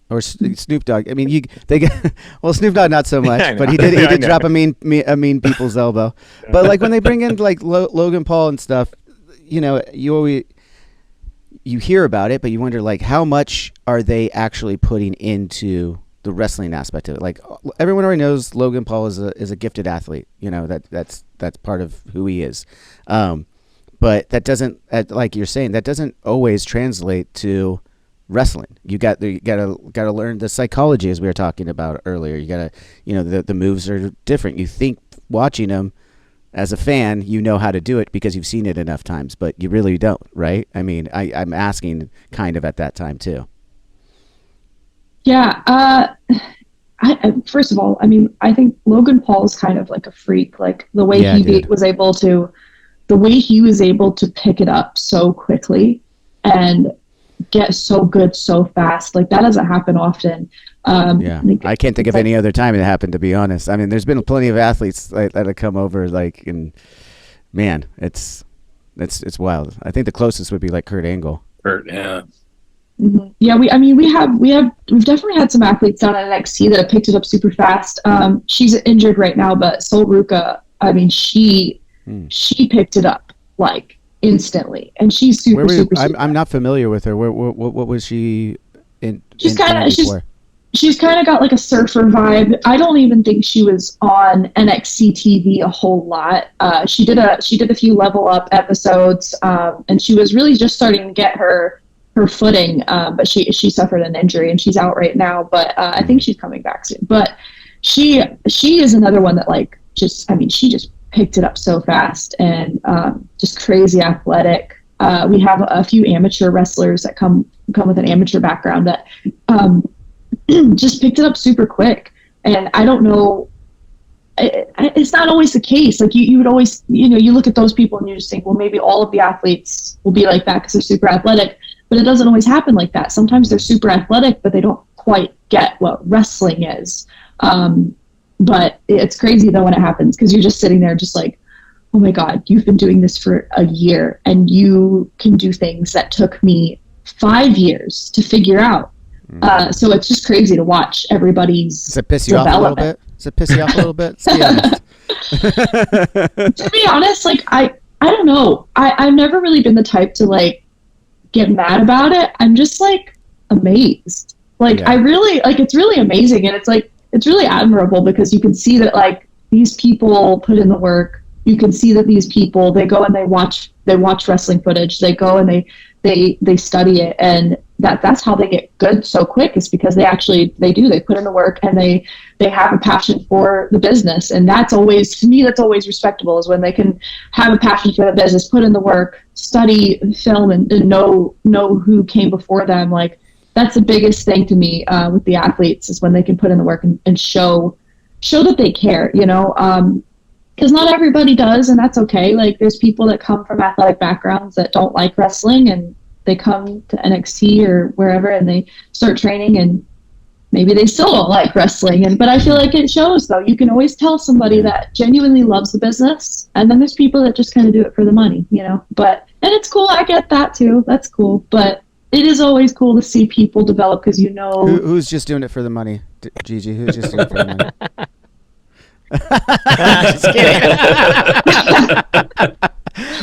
or Snoop Dogg, I mean, they get, well, Snoop Dogg not so much, I know. but he did drop a mean people's elbow, but like when they bring in like Logan Paul and stuff, you know, you hear about it, but you wonder like how much are they actually putting into the wrestling aspect of it. Like everyone already knows Logan Paul is a gifted athlete. You know, that's part of who he is. But that doesn't, like you're saying, that doesn't always translate to wrestling. You gotta learn the psychology, as we were talking about earlier. You gotta, you know, the moves are different. You think watching them as a fan, you know how to do it because you've seen it enough times, but you really don't, right? I mean, I'm asking kind of at that time too. Yeah. First of all, I mean, I think Logan Paul is kind of like a freak. Like the way was able to pick it up so quickly and get so good so fast. Like that doesn't happen often. I can't think of any other time it happened, to be honest. I mean, there's been plenty of athletes that have come over, like, and man, it's wild. I think the closest would be like Kurt Angle. Yeah. Mm-hmm. Yeah, we've definitely had some athletes down at NXT that have picked it up super fast. She's injured right now, but Sol Ruka, I mean, she picked it up like instantly, and she's super. I'm not familiar with her. What was she in? She's kind of got like a surfer vibe. I don't even think she was on NXT TV a whole lot. She did a few level up episodes, and she was really just starting to get her footing. But she suffered an injury and she's out right now. But I think she's coming back soon. But she is another one that she just picked it up so fast and just crazy athletic. We have a few amateur wrestlers that come with an amateur background that just picked it up super quick. And I don't know, it's not always the case. Like you would always, you look at those people and you just think, well, maybe all of the athletes will be like that because they're super athletic, but it doesn't always happen like that. Sometimes they're super athletic, but they don't quite get what wrestling is. But it's crazy though when it happens, because you're just sitting there just like, oh my God, you've been doing this for a year and you can do things that took me 5 years to figure out. So it's just crazy to watch everybody's Does it piss you off a little bit? Let's be honest. To be honest, like I don't know. I've never really been the type to like get mad about it. I'm just like amazed. Like I really like, it's really amazing, and it's really admirable because you can see that like these people put in the work. You can see that these people, they go and they watch wrestling footage. They go and they study it, and that's how they get good so quick, is because they put in the work and they have a passion for the business. And that's always, to me, that's always respectable, is when they can have a passion for the business, put in the work, study film, and know who came before them. Like that's the biggest thing to me with the athletes, is when they can put in the work and show that they care, because not everybody does, and that's okay. Like there's people that come from athletic backgrounds that don't like wrestling, and they come to NXT or wherever and they start training, and maybe they still don't like wrestling. But I feel like it shows, though. You can always tell somebody that genuinely loves the business, and then there's people that just kind of do it for the money, But and it's cool. I get that too. That's cool. But it is always cool to see people develop, because who's just doing it for the money, Gigi? Who's just doing it for the money? Just kidding.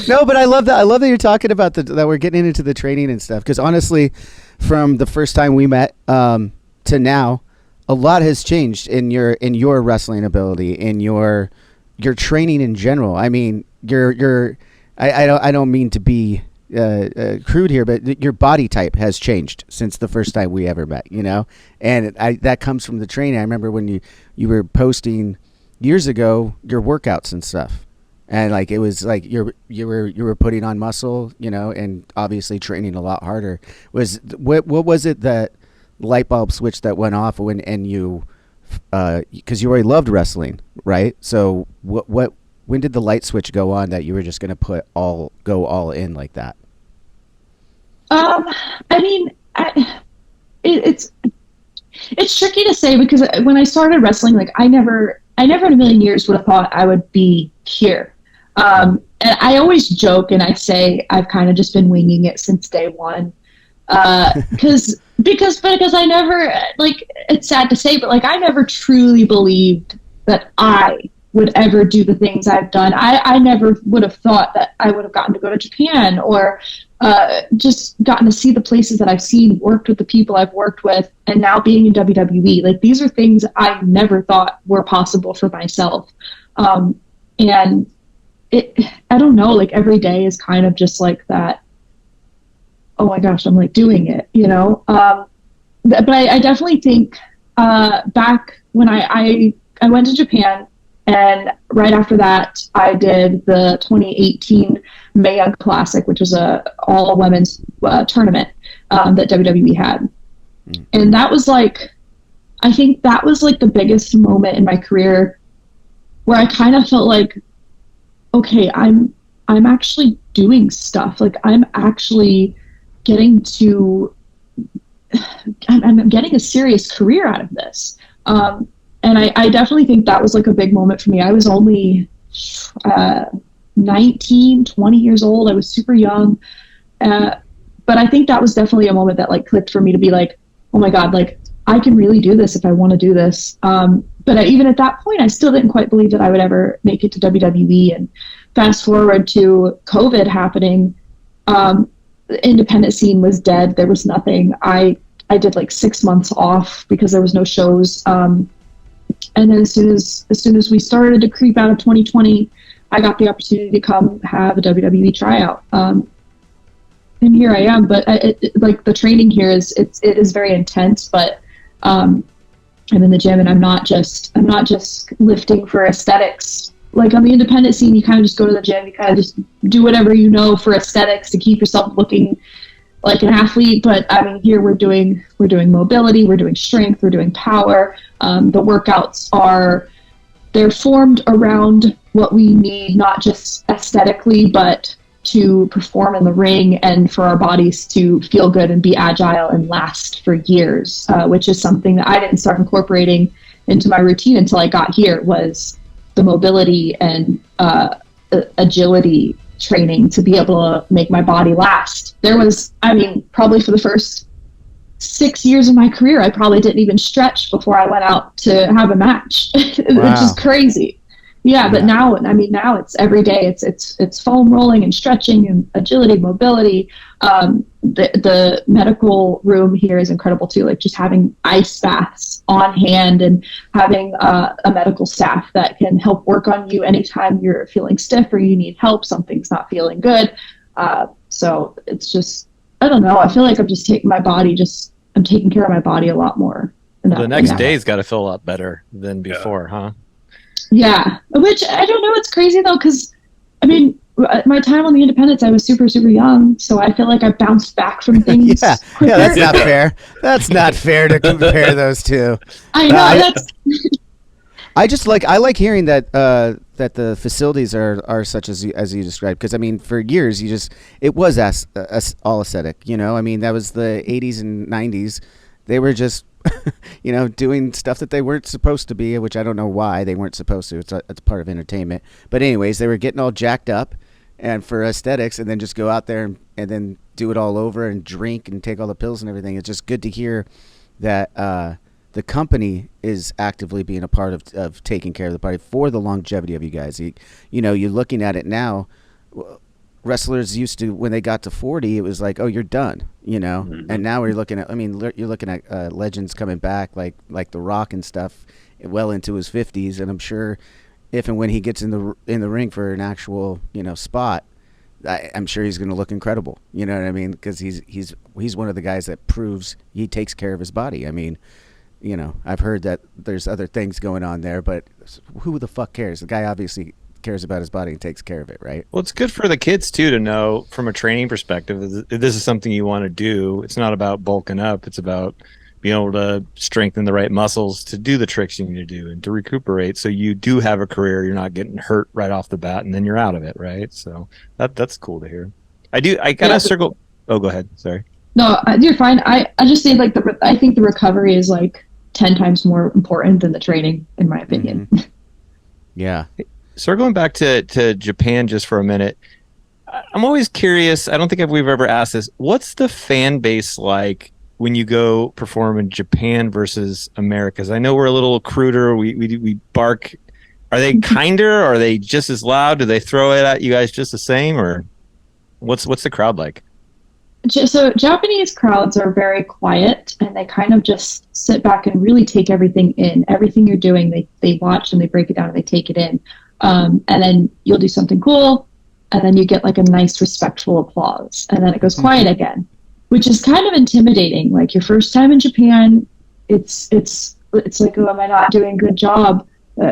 No, but I love that. I love that you're talking about that we're getting into the training and stuff. Because honestly, from the first time we met to now, a lot has changed in your wrestling ability, in your training in general. I mean, I don't mean to be crude here, but your body type has changed since the first time we ever met. And that comes from the training. I remember when you were posting years ago your workouts and stuff, and like it was like you were putting on muscle, and obviously training a lot harder. What was it, that light bulb switch that went off when because you already loved wrestling, right? So when did the light switch go on that you were just going to go all in like that? I mean, it's It's tricky to say because when I started wrestling, like I never in a million years would have thought I would be here. And I always joke and I say I've kind of just been winging it since day one. Because I never, like, it's sad to say, but like I never truly believed that I would ever do the things I've done. I never would have thought that I would have gotten to go to Japan or just gotten to see the places that I've seen, worked with the people I've worked with, and now being in WWE. Like, these are things I never thought were possible for myself. And I don't know, like every day is kind of just like that, oh my gosh, I'm like doing it, you know? But I definitely think back when I went to Japan, and right after that, I did the 2018 Mae Young Classic, which was a all women's tournament that WWE had. And that was like, I think that was like the biggest moment in my career where I kind of felt like, okay, I'm actually doing stuff. Like I'm actually getting to, I'm getting a serious career out of this. And I definitely think that was like a big moment for me. I was only 19, 20 years old. I was super young. But I think that was definitely a moment that like clicked for me to be like, oh my God, like I can really do this if I want to do this. But even at that point, I still didn't quite believe that I would ever make it to WWE. And fast forward to COVID happening, the independent scene was dead. There was nothing. I did like 6 months off because there was no shows. And then as soon as we started to creep out of 2020, I got the opportunity to come have a WWE tryout. And here I am. But like the training here it is very intense. But I'm in the gym, and I'm not just lifting for aesthetics. Like on the independent scene, you kind of just go to the gym. You kind of just do whatever you know for aesthetics to keep yourself looking like an athlete. But I mean, here we're doing mobility, we're doing strength, we're doing power. The workouts they're formed around what we need, not just aesthetically, but to perform in the ring and for our bodies to feel good and be agile and last for years, which is something that I didn't start incorporating into my routine until I got here, was the mobility and agility training to be able to make my body last. There was, I mean, probably for the first 6 years of my career, I probably didn't even stretch before I went out to have a match, which is crazy. Yeah, but now it's every day. It's foam rolling and stretching and agility, mobility. The medical room here is incredible too. Like just having ice baths on hand and having a medical staff that can help work on you anytime you're feeling stiff or you need help, something's not feeling good. So it's just, I don't know. I feel like I'm just taking my body. I'm taking care of my body a lot more. The next day's got to feel a lot better than before, huh? Yeah, which I don't know. It's crazy though, because I mean, my time on the independents, I was super, super young, so I feel like I bounced back from things. yeah, that's not fair. That's not fair to compare those two. I know. I like hearing that that the facilities are such as you described, because I mean, for years it was all aesthetic. You know, I mean, that was the 80s and 90s. They were just doing stuff that they weren't supposed to be, which I don't know why they weren't supposed to. It's part of entertainment. But anyways, they were getting all jacked up and for aesthetics, and then just go out there and then do it all over and drink and take all the pills and everything. It's just good to hear that the company is actively being a part of taking care of the body for the longevity of you guys. You're looking at it now. Wrestlers used to, when they got to 40, it was like, oh, you're done, Mm-hmm. And now you're looking at legends coming back like The Rock and stuff, well into his 50s, and I'm sure if and when he gets in the ring for an actual spot, I'm sure he's going to look incredible. You know what I mean? Because he's one of the guys that proves he takes care of his body. I mean, I've heard that there's other things going on there, but who the fuck cares? The guy obviously cares about his body and takes care of it, right? Well, it's good for the kids too to know from a training perspective, if this is something you want to do. It's not about bulking up. It's about being able to strengthen the right muscles to do the tricks you need to do and to recuperate, so you do have a career. You're not getting hurt right off the bat and then you're out of it, right? So that's cool to hear. I kind of circle. Oh, go ahead. Sorry. No, you're fine. I just think I think the recovery is like 10 times more important than the training, in my opinion. Mm-hmm. Yeah. Circling back to Japan just for a minute, I'm always curious. I don't think we've ever asked this. What's the fan base like when you go perform in Japan versus Americas? I know we're a little cruder. We bark. Are they kinder? Are they just as loud? Do they throw it at you guys just the same? Or what's the crowd like? So Japanese crowds are very quiet, and they kind of just sit back and really take everything in. Everything you're doing, they watch and they break it down and they take it in. And then you'll do something cool, and then you get like a nice respectful applause, and then it goes quiet again, which is kind of intimidating. Like your first time in Japan, it's like, oh, am I not doing a good job?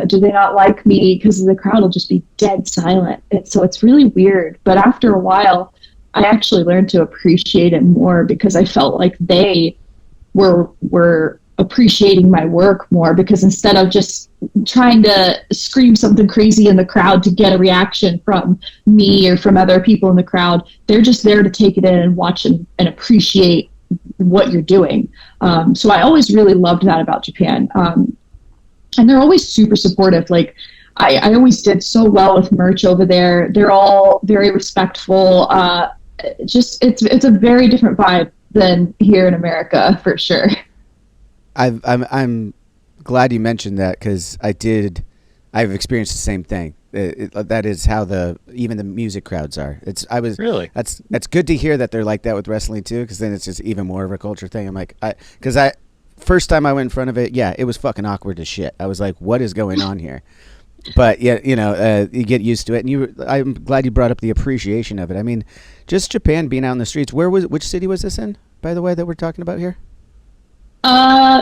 Do they not like me? Because the crowd will just be dead silent. So it's really weird. But after a while, I actually learned to appreciate it more, because I felt like they were appreciating my work more, because instead of just trying to scream something crazy in the crowd to get a reaction from me or from other people in the crowd, they're just there to take it in and watch and appreciate what you're doing. So I always really loved that about Japan. And they're always super supportive. Like I always did so well with merch over there. They're all very respectful. It's a very different vibe than here in America, for sure. I'm glad you mentioned that, because I've experienced the same thing. That is how even the music crowds are. Really? That's good to hear that they're like that with wrestling too, because then it's just even more of a culture thing. I'm like, first time I went in front of it, yeah, it was fucking awkward as shit. I was like, what is going on here? But yeah, you get used to it, and I'm glad you brought up the appreciation of it. I mean, just Japan being out in the streets. Which city was this in, by the way, that we're talking about here?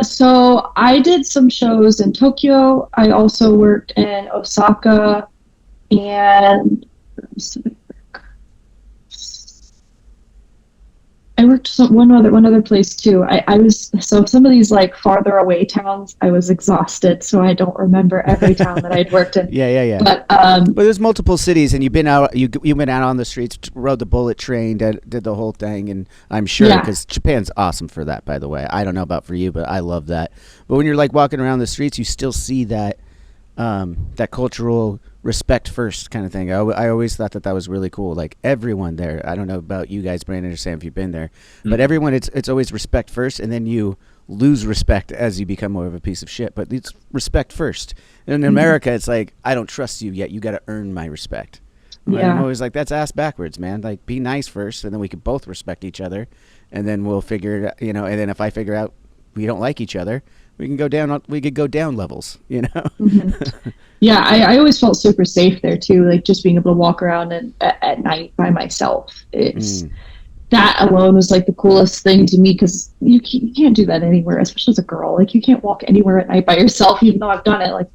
So I did some shows in Tokyo. I also worked in Osaka, and I worked one other place too. I was, so some of these like farther away towns, I was exhausted, so I don't remember every town that I'd worked in. Yeah. But there's multiple cities, and you've been out. You went out on the streets, rode the bullet train, did the whole thing, and I'm sure, because Japan's awesome for that. By the way, I don't know about for you, but I love that. But when you're like walking around the streets, you still see that cultural respect first kind of thing. I always thought that was really cool. Like everyone there, I don't know about you guys, Brandon or Sam, if you've been there, but everyone, it's always respect first, and then you lose respect as you become more of a piece of shit. But it's respect first. And in America, it's like, I don't trust you yet. You got to earn my respect. Yeah. I'm always like, that's ass backwards, man. Like, be nice first, and then we could both respect each other, and then we'll figure it out, and then if I figure out we don't like each other, we could go down levels, Mm-hmm. Yeah, I always felt super safe there too, like just being able to walk around at night by myself. That alone was like the coolest thing to me, because you can't do that anywhere, especially as a girl. Like you can't walk anywhere at night by yourself, even though I've done it. Like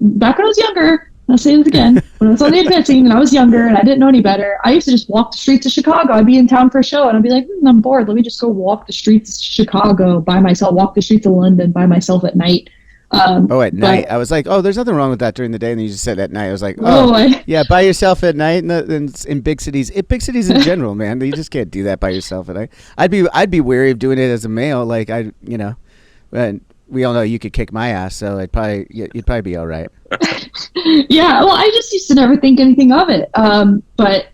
back when I was younger, I'll say it again, when I was on the advance team and I was younger and I didn't know any better, I used to just walk the streets of Chicago. I'd be in town for a show and I'd be like, I'm bored. Let me just go walk the streets of Chicago by myself, walk the streets of London by myself at night. At night. I was like, there's nothing wrong with that during the day. And then you just said at night. I was like, yeah, by yourself at night in big cities. Big cities in general, man. You just can't do that by yourself at night. I'd be wary of doing it as a male. Like and we all know you could kick my ass, so you'd probably be all right. Yeah, well, I just used to never think anything of it. But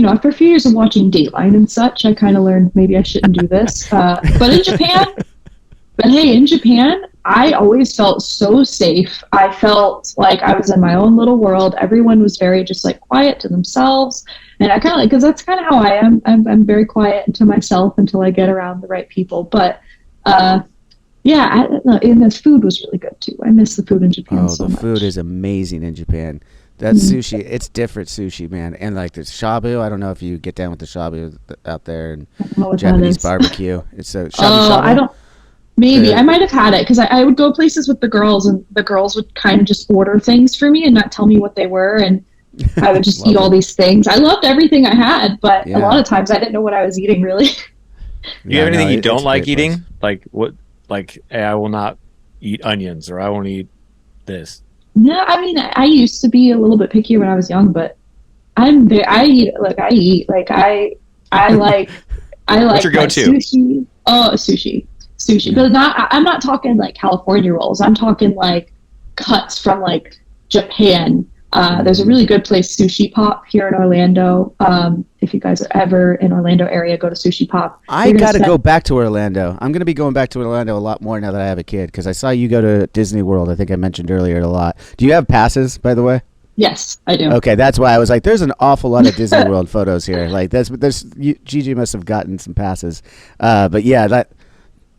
after a few years of watching Dateline and such, I kind of learned maybe I shouldn't do this. But in Japan, I always felt so safe. I felt like I was in my own little world. Everyone was very just like quiet to themselves. And I kind of like, because that's kind of how I am. I'm very quiet to myself until I get around the right people. But and the food was really good too. I miss the food in Japan so much. The food is amazing in Japan. That sushi, it's different sushi, man. And like the shabu, I don't know if you get down with the shabu out there, and Japanese barbecue. It's a shabu. I don't. Maybe I might have had it, because I would go places with the girls, and the girls would kind of just order things for me and not tell me what they were, and I would just eat all these things. I loved everything I had, but a lot of times I didn't know what I was eating, really. Do you have anything you don't like eating? Place. Like what? Like, hey, I will not eat onions, or I won't eat this. No, I mean, I used to be a little bit pickier when I was young, but I eat. I like What's your go-to? Sushi. Oh, sushi. sushi, but I'm not talking like California rolls. I'm talking like cuts from like Japan. There's a really good place, Sushi Pop, here in Orlando. If you guys are ever in Orlando area, go to Sushi Pop. I got to go back to Orlando. I'm going to be going back to Orlando a lot more now that I have a kid, because I saw you go to Disney World. I think I mentioned earlier a lot. Do you have passes, by the way? Yes, I do. Okay, that's why I was like, there's an awful lot of Disney World photos here. Like, Gigi must have gotten some passes. But yeah,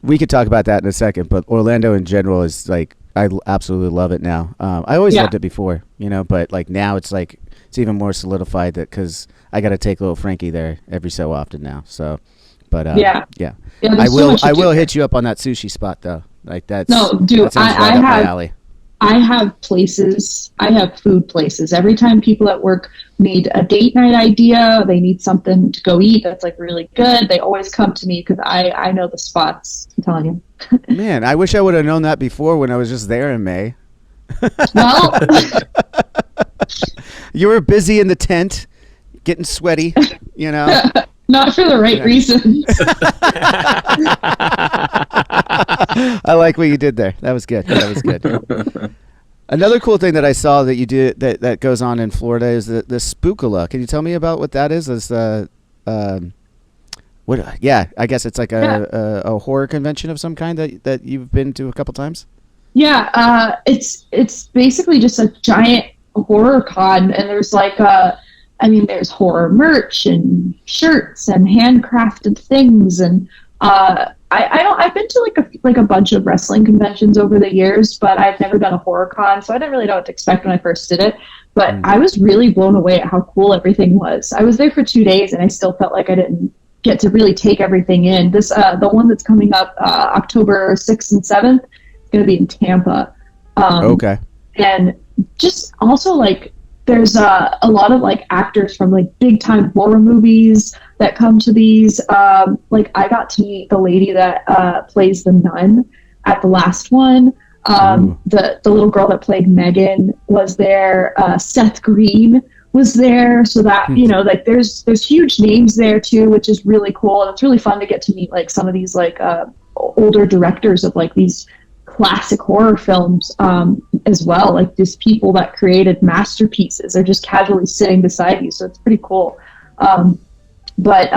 we could talk about that in a second. But Orlando in general is like, I absolutely love it now. I always loved it before, but like now it's like it's even more solidified that because I got to take little Frankie there every so often now. So, but I will hit you up on that sushi spot though. Like that's I have places. I have food places. Every time people at work need a date night idea, they need something to go eat that's like really good, they always come to me because I know the spots. I'm telling you. Man, I wish I would have known that before when I was just there in May. Well, you were busy in the tent, getting sweaty, Not for the right reasons. I like what you did there. That was good. Another cool thing that I saw that you did that goes on in Florida is the Spookula. Can you tell me about what that is? Yeah, I guess it's like a horror convention of some kind that you've been to a couple times. Yeah, it's basically just a giant horror con, and there's like there's horror merch and shirts and handcrafted things, and I've been to like a bunch of wrestling conventions over the years, but I've never done a horror con, so I didn't really know what to expect when I first did it. But I was really blown away at how cool everything was. I was there for 2 days, and I still felt like I didn't get to really take everything in. This the one that's coming up October 6th and 7th is going to be in Tampa. Okay. And just also like there's a lot of like actors from like big time horror movies that come to these. Like I got to meet the lady that plays the nun at the last one. The little girl that played Megan was there. Seth Green was there, so that like there's huge names there too, which is really cool, and it's really fun to get to meet like some of these like older directors of like these classic horror films as well, like these people that created masterpieces are just casually sitting beside you, so it's pretty cool. But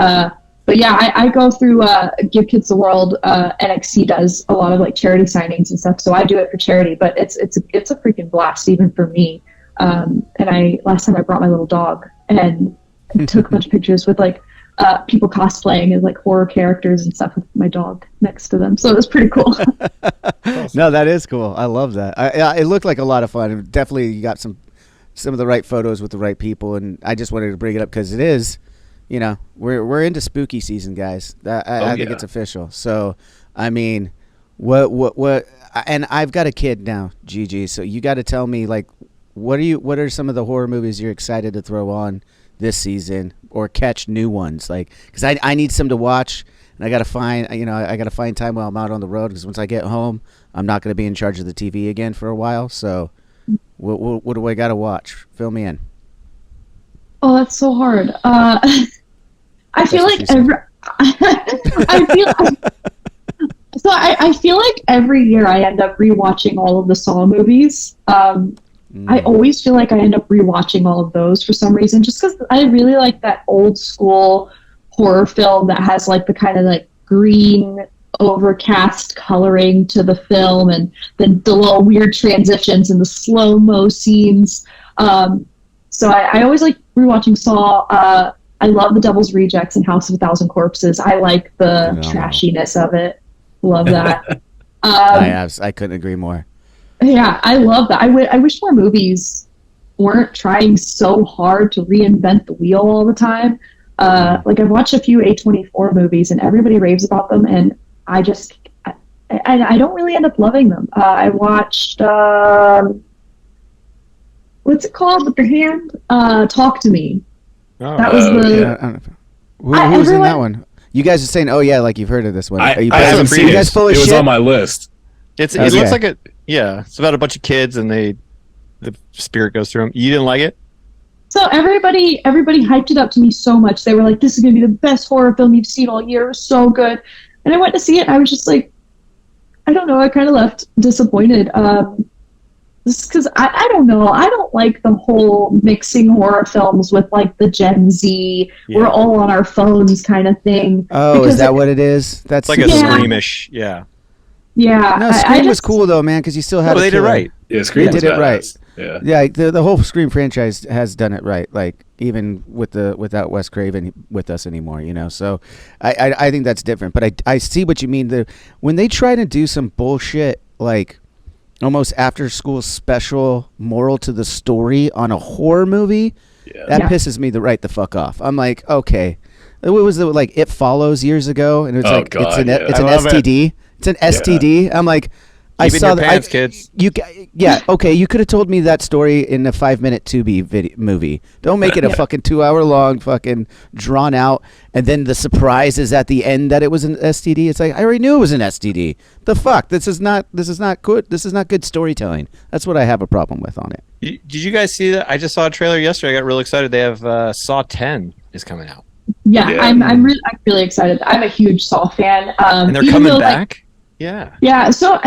yeah, I go through Give Kids the World. NXT does a lot of like charity signings and stuff, so I do it for charity, but it's a freaking blast even for me. And last time I brought my little dog and took a bunch of pictures with like people cosplaying as like horror characters and stuff with my dog next to them. So it was pretty cool. No, that is cool. I love that. It looked like a lot of fun. Definitely you got some of the right photos with the right people, and I just wanted to bring it up because it is, we're into spooky season, guys. I think it's official. So, I mean, what and I've got a kid now, Gigi, so you got to tell me like what are some of the horror movies you're excited to throw on this season or catch new ones, like because I need some to watch, and I gotta find time while I'm out on the road, because once I get home I'm not going to be in charge of the TV again for a while. So what do I gotta watch? Fill me in. Oh, that's so hard. I feel like every year I end up rewatching all of the Saw movies. I always feel like I end up rewatching all of those for some reason, just because I really like that old school horror film that has like the kind of like green overcast coloring to the film, and then the little weird transitions and the slow-mo scenes. So I always like rewatching Saw. I love The Devil's Rejects and House of a Thousand Corpses. I like the trashiness of it. Love that. I couldn't agree more. Yeah, I love that. I wish more movies weren't trying so hard to reinvent the wheel all the time. Like I've watched a few A24 movies and everybody raves about them, and I don't really end up loving them. I watched what's it called with the hand? Talk to Me. That was who's in that one? You guys are saying, oh yeah, like you've heard of this one. I haven't seen it. You guys full of it was shit? on my list. It looks like it. Yeah, it's about a bunch of kids and the spirit goes through them. You didn't like it? So everybody hyped it up to me so much. They were like, "This is gonna be the best horror film you've seen all year. It was so good." And I went to see it, and I was just like, I don't know. I kind of left disappointed. Just because I don't know. I don't like the whole mixing horror films with like the Gen Z, we're all on our phones kind of thing. Oh, is that what it is? That's like a Screamish, yeah. Yeah. No, Scream was cool though, man, because you still had. They did it right. Yeah, Scream did it right. Yeah. Yeah, the whole Scream franchise has done it right. Like even without Wes Craven with us anymore, you know. So I think that's different. But I see what you mean. When they try to do some bullshit like almost after school special moral to the story on a horror movie, that pisses me right the fuck off. I'm like, okay, what was it like? It Follows years ago, and it's it's an STD. It's an STD. I'm like, I saw that. Kids. Okay. You could have told me that story in a 5-minute Tubi movie. Don't make it a fucking 2-hour long, fucking drawn out, and then the surprise is at the end that it was an STD. It's like I already knew it was an STD. The fuck? This is not good. This is not good storytelling. That's what I have a problem with on it. Did you guys see that? I just saw a trailer yesterday. I got real excited. They have Saw 10 is coming out. Yeah. I'm really excited. I'm a huge Saw fan. And they're coming back. Yeah. So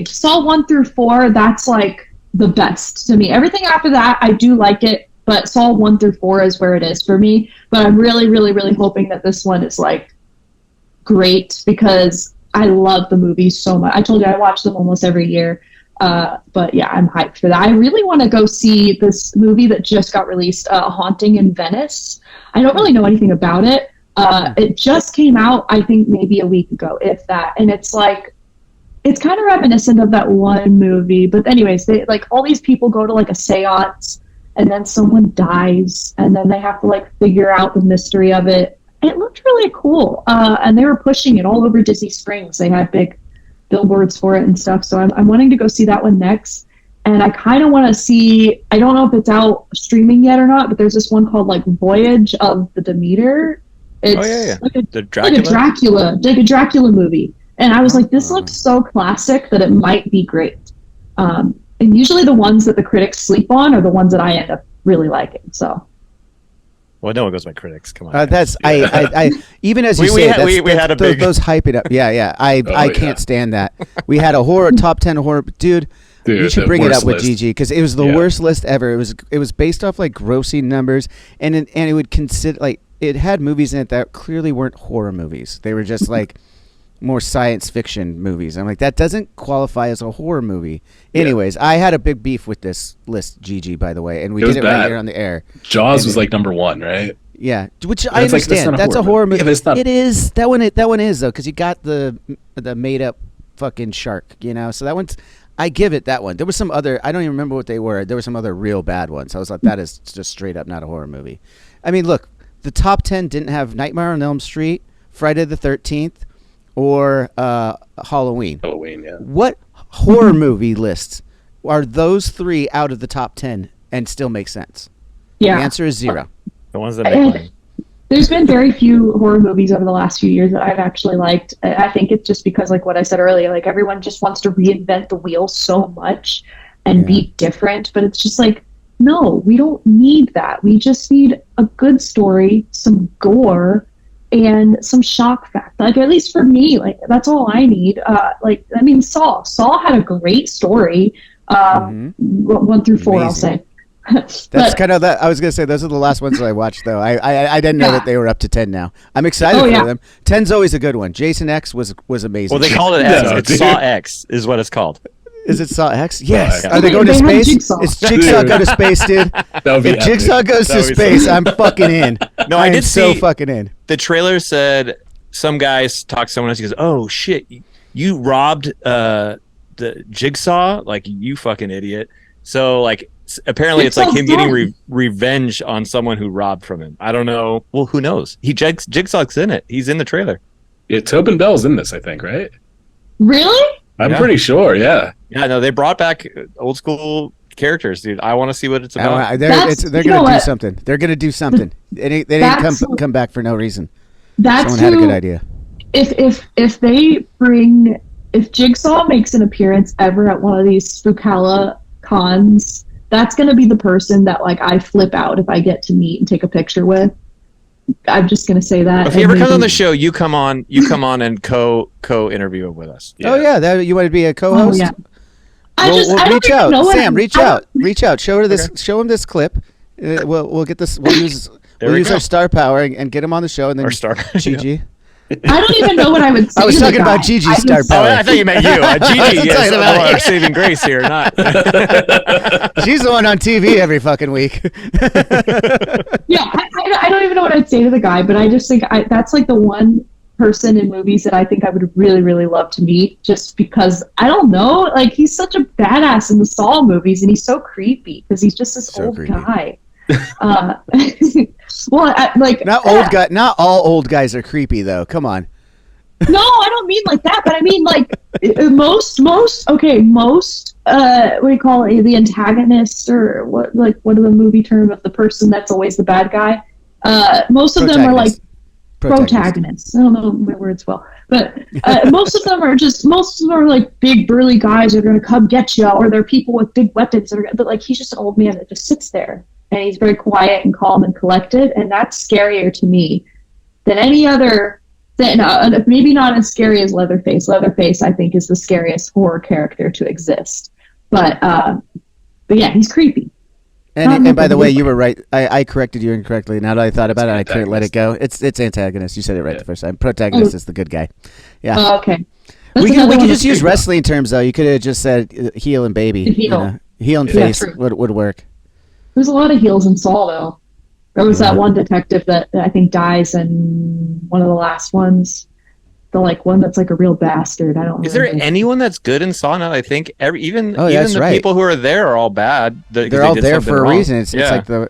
Saw 1 through 4, that's like the best to me. Everything after that, I do like it, but Saw 1 through 4 is where it is for me. But I'm really, really, really hoping that this one is like great because I love the movies so much. I told you I watch them almost every year. But yeah, I'm hyped for that. I really want to go see this movie that just got released, Haunting in Venice. I don't really know anything about it. It just came out, I think maybe a week ago, if that. And it's like, it's kind of reminiscent of that one movie. But anyways, they like all these people go to like a seance and then someone dies and then they have to like figure out the mystery of it. It looked really cool. And they were pushing it all over Disney Springs. They had big billboards for it and stuff. So I'm wanting to go see that one next. And I kind of want to see, I don't know if it's out streaming yet or not, but there's this one called like Voyage of the Demeter. It's like a Dracula movie. And I was like, this looks so classic that it might be great. And usually the ones that the critics sleep on are the ones that I end up really liking. So. Well, no one goes by critics. Come on. I even as you we had a big those hype it up. Yeah. I can't stand that. We had a horror top 10 horror dude. You should bring it up with Gigi because it was the worst list ever. It was based off like grossing numbers, and it would consider like it had movies in it that clearly weren't horror movies. They were just like more science fiction movies. I'm like, that doesn't qualify as a horror movie. Anyways, I had a big beef with this list, Gigi, by the way, and we did it right here on the air. Jaws was like number 1, right? Yeah, which I understand. Like, that's a horror movie. Yeah, but it's not. It is. That one is though, because you got the made up fucking shark, you know. So that one's. I give it that one. There was some other. I don't even remember what they were. There were some other real bad ones. I was like, that is just straight up not a horror movie. I mean, look, the top 10 didn't have Nightmare on Elm Street, Friday the 13th. Or Halloween. Yeah. What horror movie lists are those 3 out of the top 10 and still make sense? Yeah. The answer is 0. The ones that make money. There's been very few horror movies over the last few years that I've actually liked. I think it's just because, like what I said earlier, like everyone just wants to reinvent the wheel so much and be different. But it's just like, no, we don't need that. We just need a good story, some gore, and some shock factor. Like, at least for me, like, that's all I need. Saw had a great story. 1 through 4, Amazing. I'll say. That's kind of that. I was gonna say those are the last ones that I watched, though. I didn't know that they were up to 10 now. I'm excited for them. 10's always a good one. Jason X was amazing. Well, they called it X. It's Saw X is what it's called. Is it Saw X? Yes. Are they going to space? Jigsaw. Is Jigsaw go to space, dude? If Jigsaw goes to space, I'm fucking in. No, I did so fucking in. The trailer said some guy talks to someone else. He goes, "Oh shit, you robbed the Jigsaw? Like, you fucking idiot!" So like apparently it's like him getting revenge on someone who robbed from him. I don't know. Well, who knows? Jigsaw's in it. He's in the trailer. Yeah, Tobin Bell's in this, I think, right? Really? I'm pretty sure, yeah. Yeah, no, they brought back old school characters, dude. I want to see what it's about. They're going to do something. They're going to do something. They didn't come back for no reason. Someone had a good idea. If Jigsaw makes an appearance ever at one of these Spookala cons, that's going to be the person that like I flip out if I get to meet and take a picture with. I'm just gonna say that. If he ever comes on the show, you come on and co-interview with us. Yeah. Oh yeah, you want to be a co-host? Oh, yeah. We'll reach out. Sam, reach out. Show her this. Okay. Show him this clip. We'll get this. We'll use our star power and get him on the show. And then Gigi. I don't even know what I would say. I was talking about Gigi's star power. I thought you meant you. Gigi is our saving grace here, not. She's the one on TV every fucking week. Yeah, I don't even know what I'd say to the guy, but I just think that's like the one person in movies that I think I would really, really love to meet, just because, I don't know, like, he's such a badass in the Saw movies, and he's so creepy, because he's just this old guy. Well, not all old guys are creepy, though. Come on. No, I don't mean like that, but I mean like most what do you call it, the antagonist, or what are the movie term of the person that's always the bad guy? Most of them are like protagonists. I don't know my words well, but most of them are like big burly guys that are going to come get you, or they're people with big weapons. But like, he's just an old man that just sits there, and he's very quiet and calm and collected, and that's scarier to me than any other. Maybe not as scary as Leatherface. Leatherface, I think, is the scariest horror character to exist. But yeah, he's creepy. And by the way, you were right. I corrected you incorrectly. Now that I thought about it, I couldn't let it go. It's antagonist. You said it right the first time. Protagonist is the good guy. Yeah. Oh, okay. We could just use wrestling terms, though. You could have just said heel and baby. Heel and face would work. There's a lot of heels in Saw, though. There was that one detective that I think dies in one of the last ones. The one that's like a real bastard. I don't know. Is there anyone that's good in Saw now? I think even the people who are there are all bad. They're all there for a reason. It's like Well,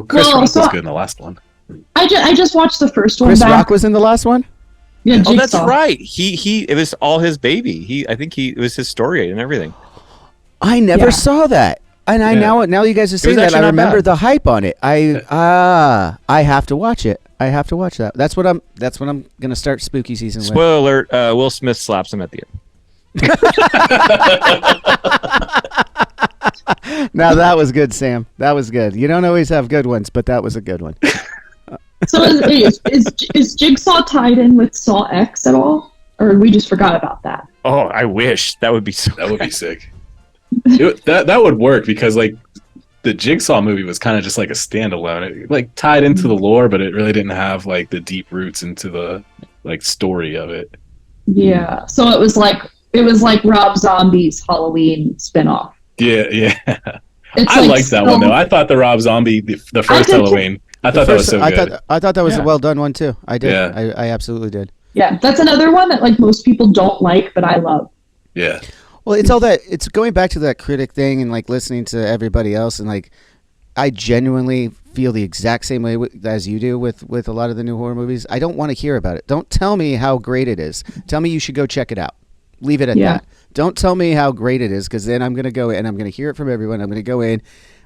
Chris Rock was good in the last one. I just watched the first one. Chris Rock was in the last one? Yeah, oh, that's right. It was all his baby. It was his story and everything. I never saw that. And now you guys are saying that, I remember the hype on it. I have to watch it. I have to watch that. That's what I'm gonna start spooky season with. Spoiler alert, Will Smith slaps him at the end. Now that was good, Sam. That was good. You don't always have good ones, but that was a good one. So is Jigsaw tied in with Saw X at all? Or we just forgot about that? Oh, I wish. That would be so That would be sick. That would work, because like the Jigsaw movie was kind of just like a standalone. It tied into the lore, but it really didn't have like the deep roots into the story of it. Yeah. So it was like Rob Zombie's Halloween spinoff. Yeah. I liked that one though. I thought the Rob Zombie, the first Halloween, I thought that was so good. I thought that was a well done one too. I did. Yeah. I absolutely did. Yeah, that's another one that most people don't like, but I love. Yeah. Well, it's going back to that critic thing and listening to everybody else, and I genuinely feel the exact same way as you do with a lot of the new horror movies. I don't want to hear about it. Don't tell me how great it is. Tell me you should go check it out. Leave it at that. Don't tell me how great it is, because then I'm going to go and I'm going to hear it from everyone. I'm going to go in.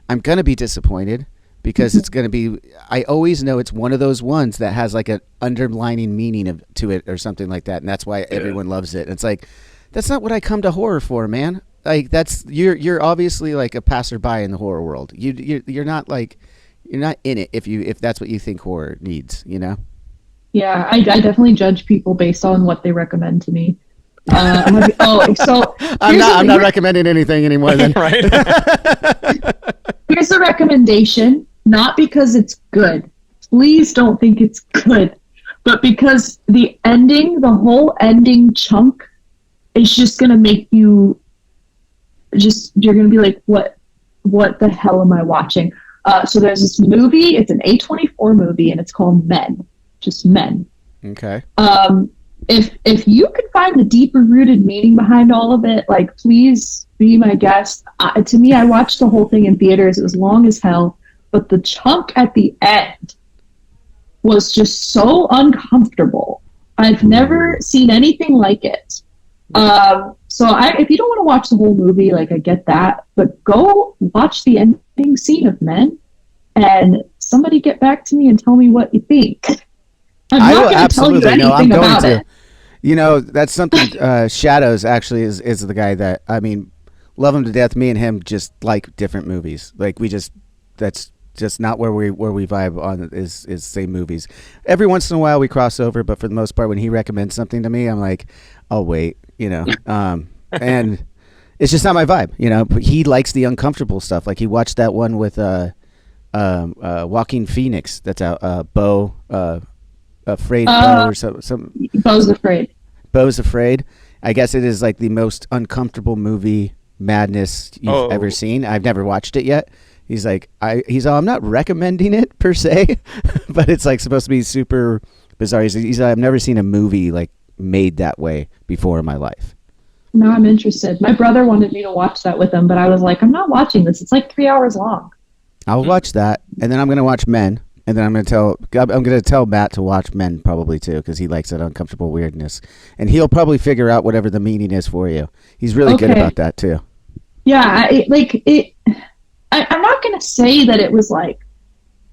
I'm going to be disappointed, because it's going to be, I always know it's one of those ones that has an underlining meaning to it or something like that, and that's why everyone loves it. It's that's not what I come to horror for, man. You're obviously a passerby in the horror world. You're not you're not in it if that's what you think horror needs, you know? Yeah, I definitely judge people based on what they recommend to me. I'm not recommending anything anymore then. Right. Here's a recommendation, not because it's good. Please don't think it's good, but because the whole ending chunk is just going to make you're going to be like, what the hell am I watching? So there's this movie, it's an A24 movie, and it's called Men. Just Men. Okay. If you can find the deeper rooted meaning behind all of it, please be my guest. To me, I watched the whole thing in theaters. It was long as hell, but the chunk at the end was just so uncomfortable. I've never seen anything like it. If you don't want to watch the whole movie, I get that, but go watch the ending scene of Men, and somebody get back to me and tell me what you think. I'm not going to tell you anything about it. You know, that's something. Shadows actually is the guy that, love him to death. Me and him just like different movies. That's just not where we vibe on is same movies. Every once in a while we cross over, but for the most part, when he recommends something to me, I'm like, I'll wait, and it's just not my vibe, But he likes the uncomfortable stuff. Like he watched that one with Joaquin Phoenix that's out, Beau, Afraid Beau or some. Beau's Afraid. Beau's Afraid. I guess it is like the most uncomfortable movie madness you've ever seen. I've never watched it yet. He's like, I'm not recommending it per se, but it's like supposed to be super bizarre. He's I've never seen a movie like made that way before in my life. No, I'm interested. My brother wanted me to watch that with him, but I was like, I'm not watching this. It's like 3 hours long. I'll watch that, and then I'm gonna watch Men, and then I'm gonna tell Matt to watch Men probably too, because he likes that uncomfortable weirdness, and he'll probably figure out whatever the meaning is for you. He's really good about that too. Yeah, I'm not going to say that it was like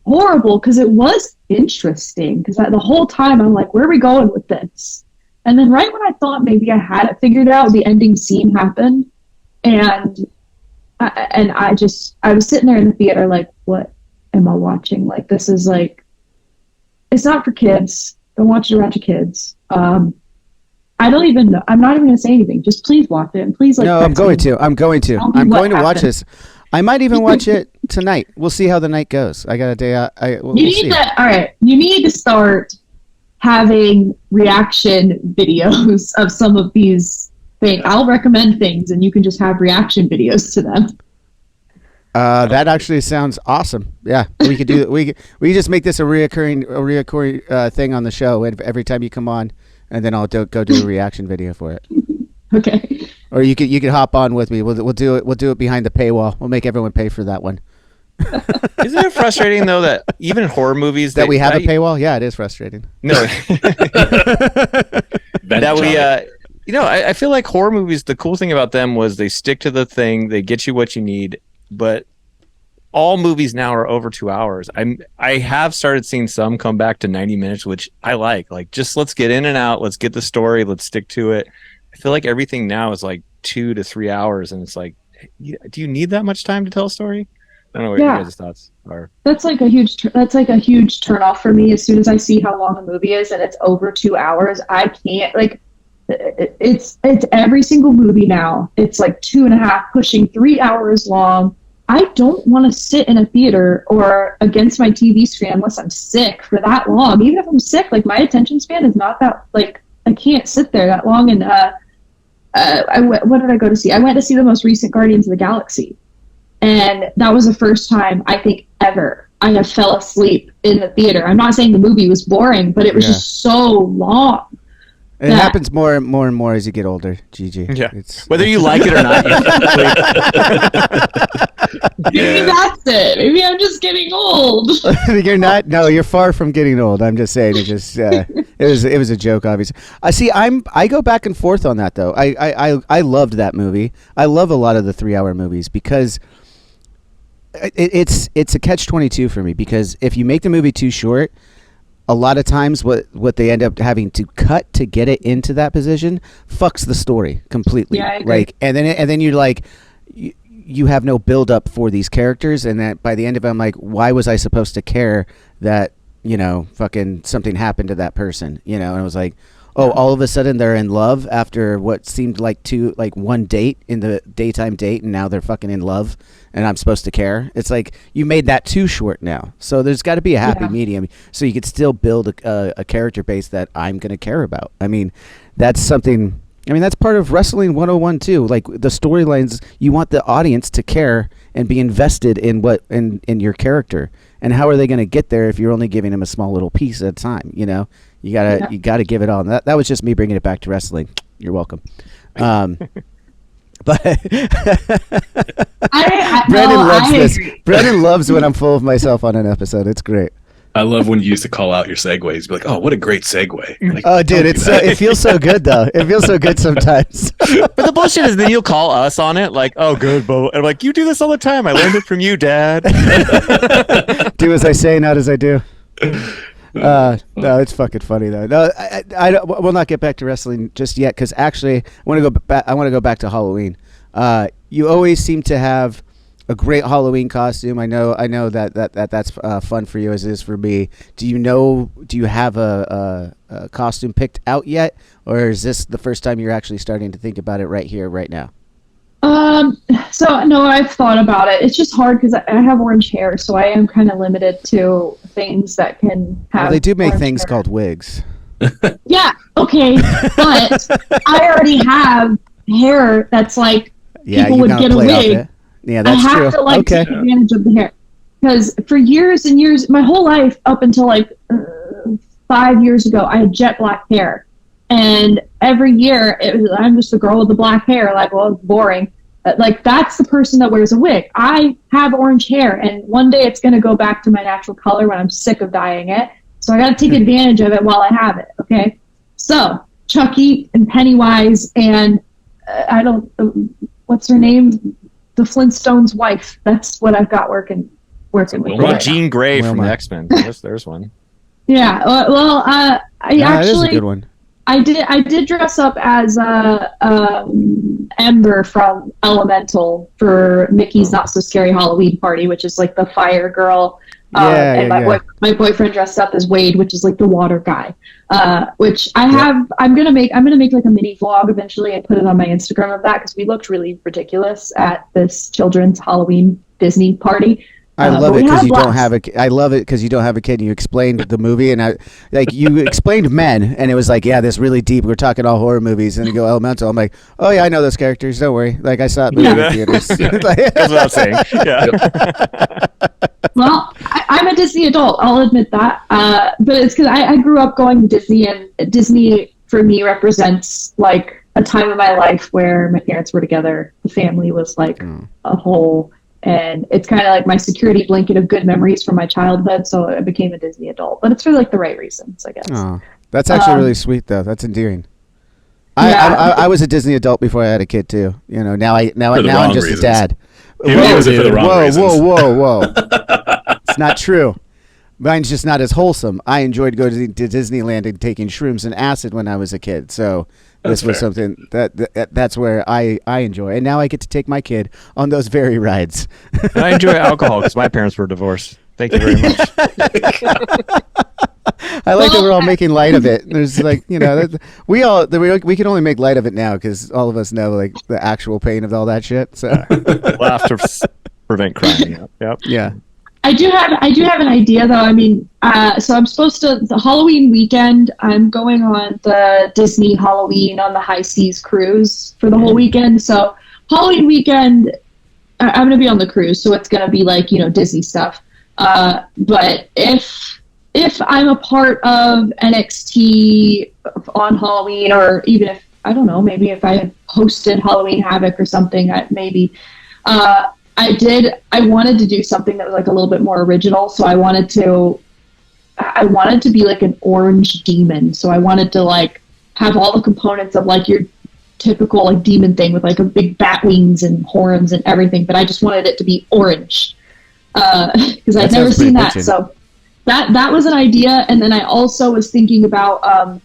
horrible, because it was interesting, because the whole time I'm like, where are we going with this? And then right when I thought maybe I had it figured out, the ending scene happened, and I was sitting there in the theater like, what am I watching? Like, this is like, it's not for kids. Don't watch it around your kids. I don't even know. I'm not even going to say anything. Just please watch it. And please, no, I'm going to. I'm going to watch this. I might even watch it tonight. We'll see how the night goes. I got a day out. We'll see. All right. You need to start having reaction videos of some of these things. I'll recommend things, and you can just have reaction videos to them. That actually sounds awesome. Yeah, we could do. We could just make this a reoccurring thing on the show. Every time you come on, and then I'll go do a reaction video for it. Okay. Or you could hop on with me. We'll do it. We'll do it behind the paywall. We'll make everyone pay for that one. Isn't it frustrating though that even in horror movies that we have a paywall? Yeah, it is frustrating. No. That we I feel like horror movies, the cool thing about them was they stick to the thing, they get you what you need, but all movies now are over 2 hours. I have started seeing some come back to 90 minutes, which I like. Like, just let's get in and out, let's get the story, let's stick to it. I feel like everything now is like 2 to 3 hours, and it's like, do you need that much time to tell a story? I don't know what your guys' thoughts are. That's like a huge turnoff for me. As soon as I see how long a movie is and it's over 2 hours, I can't, like, it's every single movie now. It's like 2.5, pushing 3 hours long. I don't want to sit in a theater or against my TV screen unless I'm sick for that long. Even if I'm sick, like, my attention span is not that, like, I can't sit there that long. And what did I go to see? I went to see the most recent Guardians of the Galaxy. And that was the first time, I think, ever I have fell asleep in the theater. I'm not saying the movie was boring, but it was just so long. It happens more and more as you get older, Gigi. Yeah. Whether you like it or not. Maybe that's it. Maybe I'm just getting old. You're not. No, you're far from getting old. I'm just saying. It just it was a joke, obviously. I go back and forth on that though. I loved that movie. I love a lot of the 3-hour movies because it's a catch-22 for me, because if you make the movie too short, a lot of times what they end up having to cut to get it into that position fucks the story completely. Yeah, I agree. Like, and then you're like, you have no build up for these characters, and that by the end of it, I'm like, why was I supposed to care that, fucking something happened to that person? And I was like, oh, all of a sudden they're in love after what seemed like one date in the daytime date, and now they're fucking in love, and I'm supposed to care. It's like you made that too short now. So there's got to be a happy medium, so you could still build a character base that I'm going to care about. I mean, that's something. I mean, that's part of wrestling 101 too. Like the storylines, you want the audience to care and be invested in in your character. And how are they going to get there if you're only giving them a small little piece at a time? You gotta give it all. And that was just me bringing it back to wrestling. You're welcome. But Brandon loves this. Brandon loves when I'm full of myself on an episode. It's great. I love when you used to call out your segues. Be like, "Oh, what a great segue!" Like, oh, dude, it feels so good though. It feels so good sometimes. But the bullshit is, then you'll call us on it, like, "Oh, good, Bo." And I'm like, "You do this all the time. I learned it from you, Dad." Do as I say, not as I do. No, it's fucking funny though. No, we'll not get back to wrestling just yet, because actually, I want to go back to Halloween. You always seem to have a great Halloween costume. I know that's fun for you as it is for me. Do you have a costume picked out yet, or is this the first time you're actually starting to think about it right here, right now? So no, I've thought about it. It's just hard because I have orange hair, so I am kind of limited to things that can have. Well, they do make things hair. called wigs. Yeah, okay, but I already have hair that's like people would get a wig. Yeah, that's true. I have true. to take advantage of the hair because for years and years, my whole life up until 5 years ago, I had jet black hair, and every year I'm just the girl with the black hair. Like, well, it's boring. That's the person that wears a wig. I have orange hair, and one day it's going to go back to my natural color when I'm sick of dyeing it. So I got to take advantage of it while I have it. Okay, so Chucky and Pennywise and what's her name? The Flintstones' wife. That's what I've got working with. Well, Jean Grey from the X-Men. There's one. Yeah. Well, I actually. That is a good one. I did dress up as Ember from Elemental for Mickey's Not So Scary Halloween Party, which is like the fire girl. My boyfriend dressed up as Wade, which is like the water guy. Which I have. I'm gonna make like a mini vlog eventually and put it on my Instagram of that because we looked really ridiculous at this children's Halloween Disney party. I love it because you don't have a. I love it because you don't have a kid. And you explained the movie, and you explained Men, and it was like, yeah, this really deep. We're talking all horror movies, and you go Elemental. I'm like, oh yeah, I know those characters. Don't worry. Like I saw it in the theaters. That's what I'm saying. Yeah. Well, I'm a Disney adult. I'll admit that. But it's because I grew up going to Disney, and Disney for me represents like a time in my life where my parents were together. The family was like a whole. And it's kind of like my security blanket of good memories from my childhood. So I became a Disney adult, but it's for like the right reasons, I guess. Oh, that's actually really sweet, though. That's endearing. I was a Disney adult before I had a kid too. You know, now I'm just reasons. a dad. Whoa! It's not true. Mine's just not as wholesome. I enjoyed going to Disneyland and taking shrooms and acid when I was a kid. So this was something that's where I enjoy. And now I get to take my kid on those very rides. I enjoy alcohol because my parents were divorced. Thank you very much. I like that we're all making light of it. There's like, we can only make light of it now because all of us know like the actual pain of all that shit. So laugh to prevent crime. Yep. Yeah. I do have an idea though. I mean, so I'm supposed to the Halloween weekend. I'm going on the Disney Halloween on the High Seas cruise for the whole weekend. So Halloween weekend, I'm going to be on the cruise, so it's going to be like Disney stuff. But if I'm a part of NXT on Halloween, or even if I don't know, maybe if I had hosted Halloween Havoc or something, maybe. I wanted to do something that was like a little bit more original. So I wanted to be like an orange demon. So I wanted to like have all the components of like your typical like demon thing with like a big bat wings and horns and everything. But I just wanted it to be orange because I'd never seen that. So that was an idea. And then I also was thinking about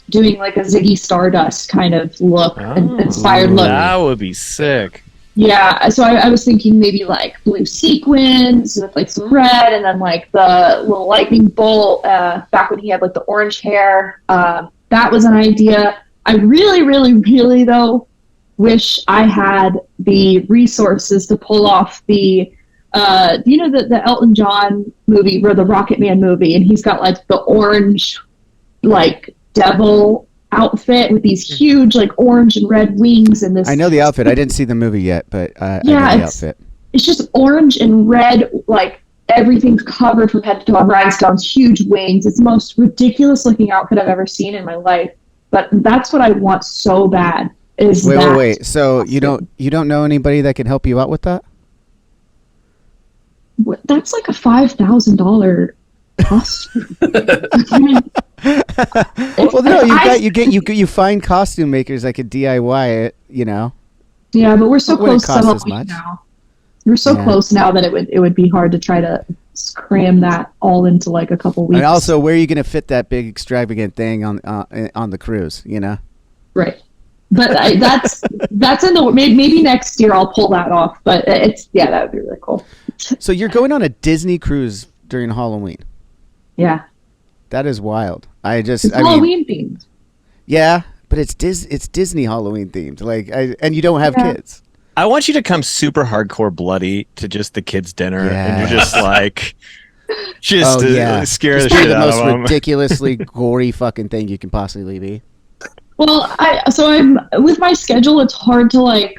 doing like a Ziggy Stardust kind of look, inspired look. That would be sick. Yeah, so I was thinking maybe like blue sequins with like some red, and then like the little lightning bolt back when he had like the orange hair. That was an idea. I really, really, really though wish I had the resources to pull off the the Elton John movie or the Rocket Man movie, and he's got like the orange like devil outfit with these huge like orange and red wings and this. I know the outfit. I didn't see the movie yet, but I know the outfit. It's just orange and red, like everything's covered from head to toe on rhinestones, huge wings. It's the most ridiculous looking outfit I've ever seen in my life. But that's what I want so bad. Wait. So you don't know anybody that can help you out with that? That's like a $5,000 costume. Well, no, you find costume makers that could DIY it, Yeah, but we're so close to Halloween now. We're so close now that it would be hard to try to cram that all into like a couple weeks. And also, where are you going to fit that big extravagant thing on the cruise? Right. But that's in the maybe next year I'll pull that off. But that would be really cool. So you're going on a Disney cruise during Halloween. Yeah. That is wild. It's Halloween themed. Yeah, but it's Disney Halloween themed. And you don't have kids. I want you to come super hardcore bloody to just the kids' dinner, and you're just like, scare the shit the out most of them. ridiculously gory fucking thing you can possibly be. Well, I'm with my schedule. It's hard to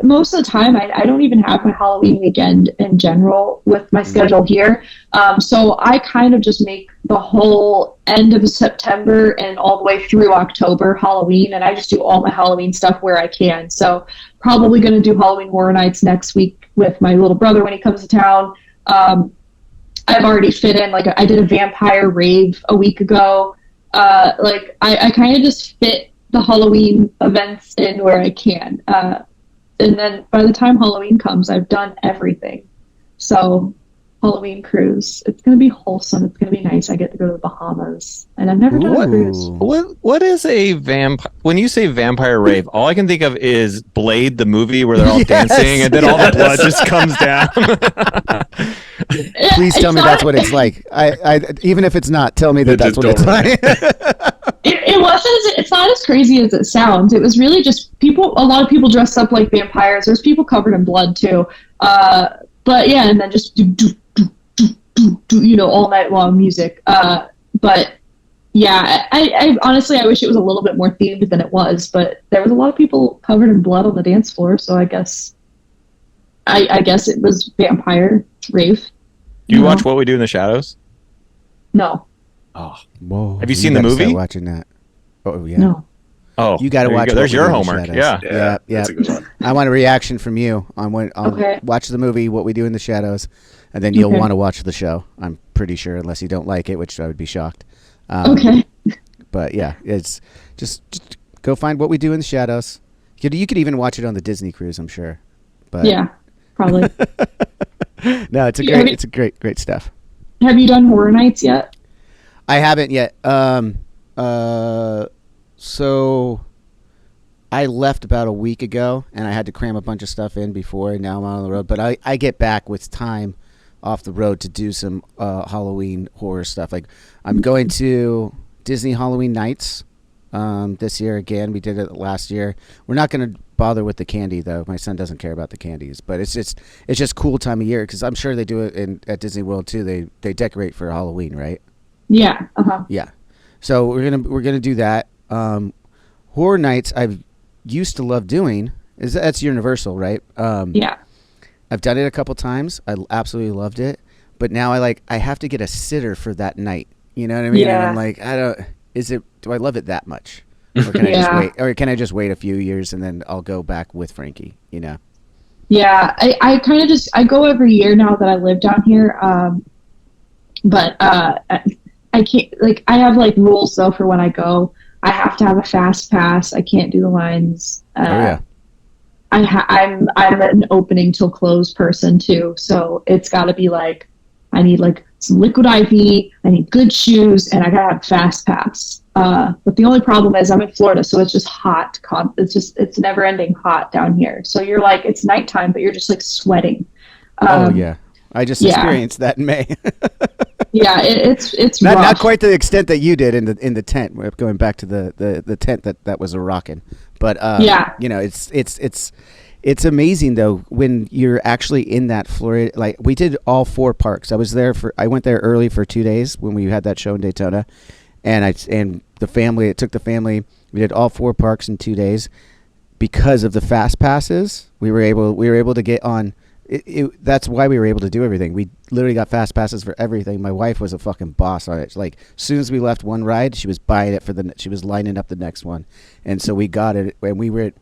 most of the time, I don't even have my Halloween weekend in general with my schedule here. So I kind of just make the whole end of September and all the way through October Halloween, and I just do all my Halloween stuff where I can. So probably going to do Halloween Horror Nights next week with my little brother when he comes to town. I've already fit in, I did a vampire rave a week ago. I kind of just fit the Halloween events in where I can. And then by the time Halloween comes, I've done everything. So Halloween cruise, it's going to be wholesome. It's going to be nice. I get to go to the Bahamas, and I've never done a cruise. What is a vampire? When you say vampire rave, all I can think of is Blade, the movie where they're all dancing and then all the blood just comes down. Please tell me that's what it's like. I even if it's not, tell me that's what it's like. It wasn't. It's not as crazy as it sounds. It was really just people. A lot of people dressed up like vampires. There's people covered in blood too. But yeah, and then just all night long music. But yeah, I honestly I wish it was a little bit more themed than it was. But there was a lot of people covered in blood on the dance floor, so I guess it was vampire rave. Do you watch What We Do in the Shadows? No. Oh, whoa! Have you seen the movie? Start watching that. Oh yeah. No. Oh, you got to watch. There's your homework. Yeah. That's a good one. I want a reaction from you on when I'll watch the movie What We Do in the Shadows, and then you'll want to watch the show. I'm pretty sure, unless you don't like it, which I would be shocked. Okay. But yeah, it's just go find What We Do in the Shadows. You could even watch it on the Disney cruise, I'm sure. But yeah, probably. No, it's great stuff. Have you done Horror Nights yet? I haven't yet. So I left about a week ago, and I had to cram a bunch of stuff in before, and now I'm on the road. But I get back with time off the road to do some Halloween horror stuff. I'm going to Disney Halloween Nights this year again. We did it last year. We're not going to bother with the candy, though. My son doesn't care about the candies. But it's just cool time of year, because I'm sure they do it at Disney World, too. They decorate for Halloween, right? Yeah. Uh-huh. Yeah. So we're gonna do that. Horror Nights I've used to love doing. That's Universal, right? Yeah. I've done it a couple times. I absolutely loved it. But now I have to get a sitter for that night. You know what I mean? Yeah. And I'm like, do I love it that much? Or can I just wait? Or can I just wait a few years and then I'll go back with Frankie, you know? Yeah. I kind of I go every year now that I live down here. But I can't, I have rules though for when I go. I have to have a fast pass. I can't do the lines. I'm an opening till close person too, so it's got to be I need some liquid IV, I need good shoes, and I gotta have fast pass. But the only problem is I'm in Florida, so it's just hot. It's never ending hot down here. So you're it's nighttime, but you're just sweating. Oh yeah, I just experienced that in May. Yeah, it's not quite to the extent that you did in the tent. We're going back to the tent that was a rockin', but it's amazing though when you're actually in that Florida. We did all 4 parks. I went there early for 2 days when we had that show in Daytona, and the family. It took the family. We did all 4 parks in 2 days because of the fast passes. We were able to get on. That's why we were able to do everything. We literally got fast passes for everything. My wife was a fucking boss on it. As soon as we left one ride, she was buying it she was lining up the next one. And so we got it, and we were at,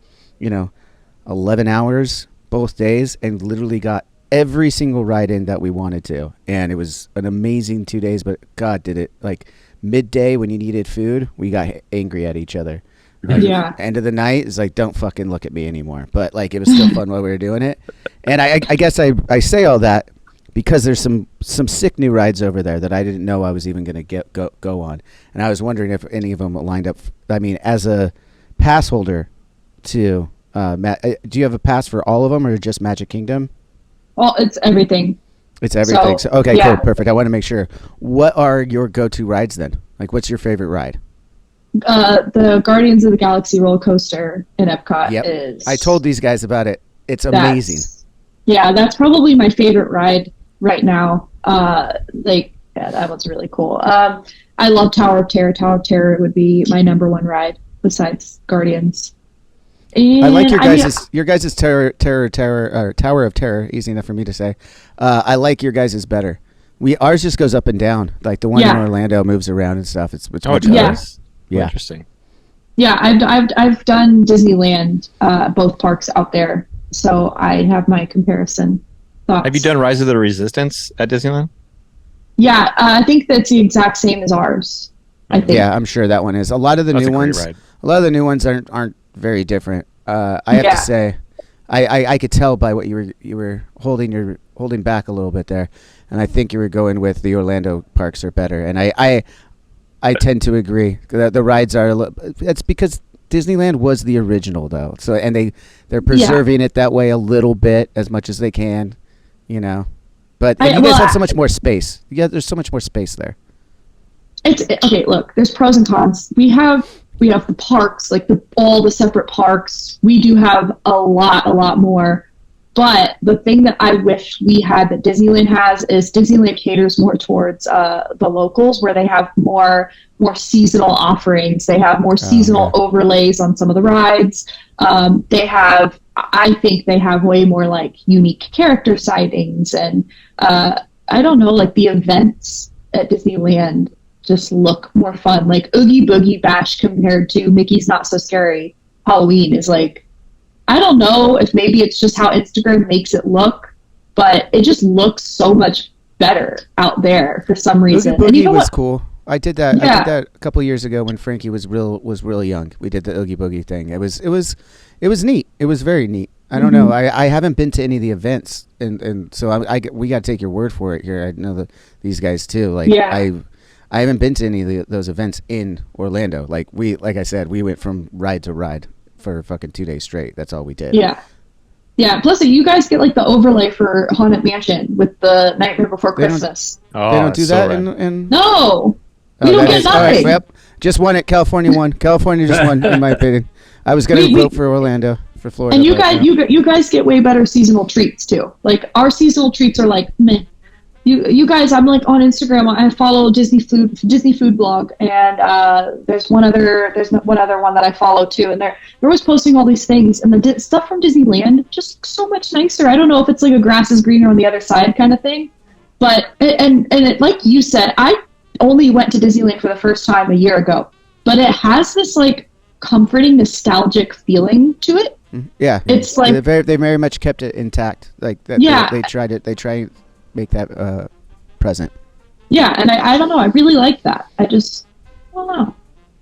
11 hours both days, and literally got every single ride in that we wanted to. And it was an amazing 2 days, but God did it. Midday when you needed food, we got angry at each other. End of the night is don't fucking look at me anymore. But it was still fun while we were doing it. And I guess I say all that because there's some sick new rides over there that I didn't know I was even going to go on. And I was wondering if any of them lined up. I mean, as a pass holder, to do you have a pass for all of them or just Magic Kingdom? Well, it's everything. It's everything. So, okay, yeah. cool, perfect. I want to make sure. What are your go-to rides then? Like, what's your favorite ride? The Guardians of the Galaxy roller coaster in Epcot is. I told these guys about it. It's amazing. Yeah, that's probably my favorite ride right now. That one's really cool. I love Tower of Terror. Tower of Terror would be my number one ride besides Guardians. And I like your guys' Tower of Terror. Easy enough for me to say. I like your guys' better. Ours just goes up and down. Like the one in Orlando moves around and stuff. It's much better. Yeah, interesting. Yeah, I've done Disneyland, both parks out there, so I have my comparison thoughts. Have you done Rise of the Resistance at Disneyland? Yeah, I think that's the exact same as ours. I think. Yeah, I'm sure that one is. A lot of the new ones. Ride. A lot of the new ones aren't very different. I have to say, I could tell by what you were holding back a little bit there, and I think you were going with the Orlando parks are better, and I tend to agree that the rides are. It's because Disneyland was the original though, so and they're preserving it that way a little bit as much as they can, But you guys have so much more space. There's so much more space there. Okay. Look, there's pros and cons. We have the parks, like all the separate parks. We do have a lot more. But the thing that I wish we had that Disneyland has is Disneyland caters more towards the locals, where they have more seasonal offerings. They have more seasonal overlays on some of the rides. I think they have way more like unique character sightings, and I don't know, like the events at Disneyland just look more fun. Like Oogie Boogie Bash compared to Mickey's Not So Scary Halloween is like, I don't know if maybe it's just how Instagram makes it look, but it just looks so much better out there for some reason. Oogie Boogie was cool. I did that. Yeah. I did that a couple of years ago when Frankie was really young. We did the Oogie Boogie thing. It was neat. It was very neat. I don't know. I haven't been to any of the events, and so we got to take your word for it here. I know that these guys too. I haven't been to any of those events in Orlando. Like I said, we went from ride to ride for fucking 2 days straight. That's all we did. Yeah. Yeah. Plus, you guys get like the overlay for Haunted Mansion with the Nightmare Before Christmas. They don't do that in No. We don't get nothing. Right, yep. Just won it. California won. California just won, in my opinion. I was going to vote for Orlando, for Florida. And you guys get way better seasonal treats too. Like our seasonal treats are like meh. You guys, I'm like on Instagram. I follow Disney food blog, and there's one other one that I follow too, and they're always posting all these things, and the stuff from Disneyland just so much nicer. I don't know if it's like a grass is greener on the other side kind of thing, but like you said, I only went to Disneyland for the first time a year ago, but it has this like comforting, nostalgic feeling to it. Yeah, it's like they very much kept it intact. Like that. Yeah, they tried it. They try make that present. Yeah, and I don't know. I really like that. I don't know.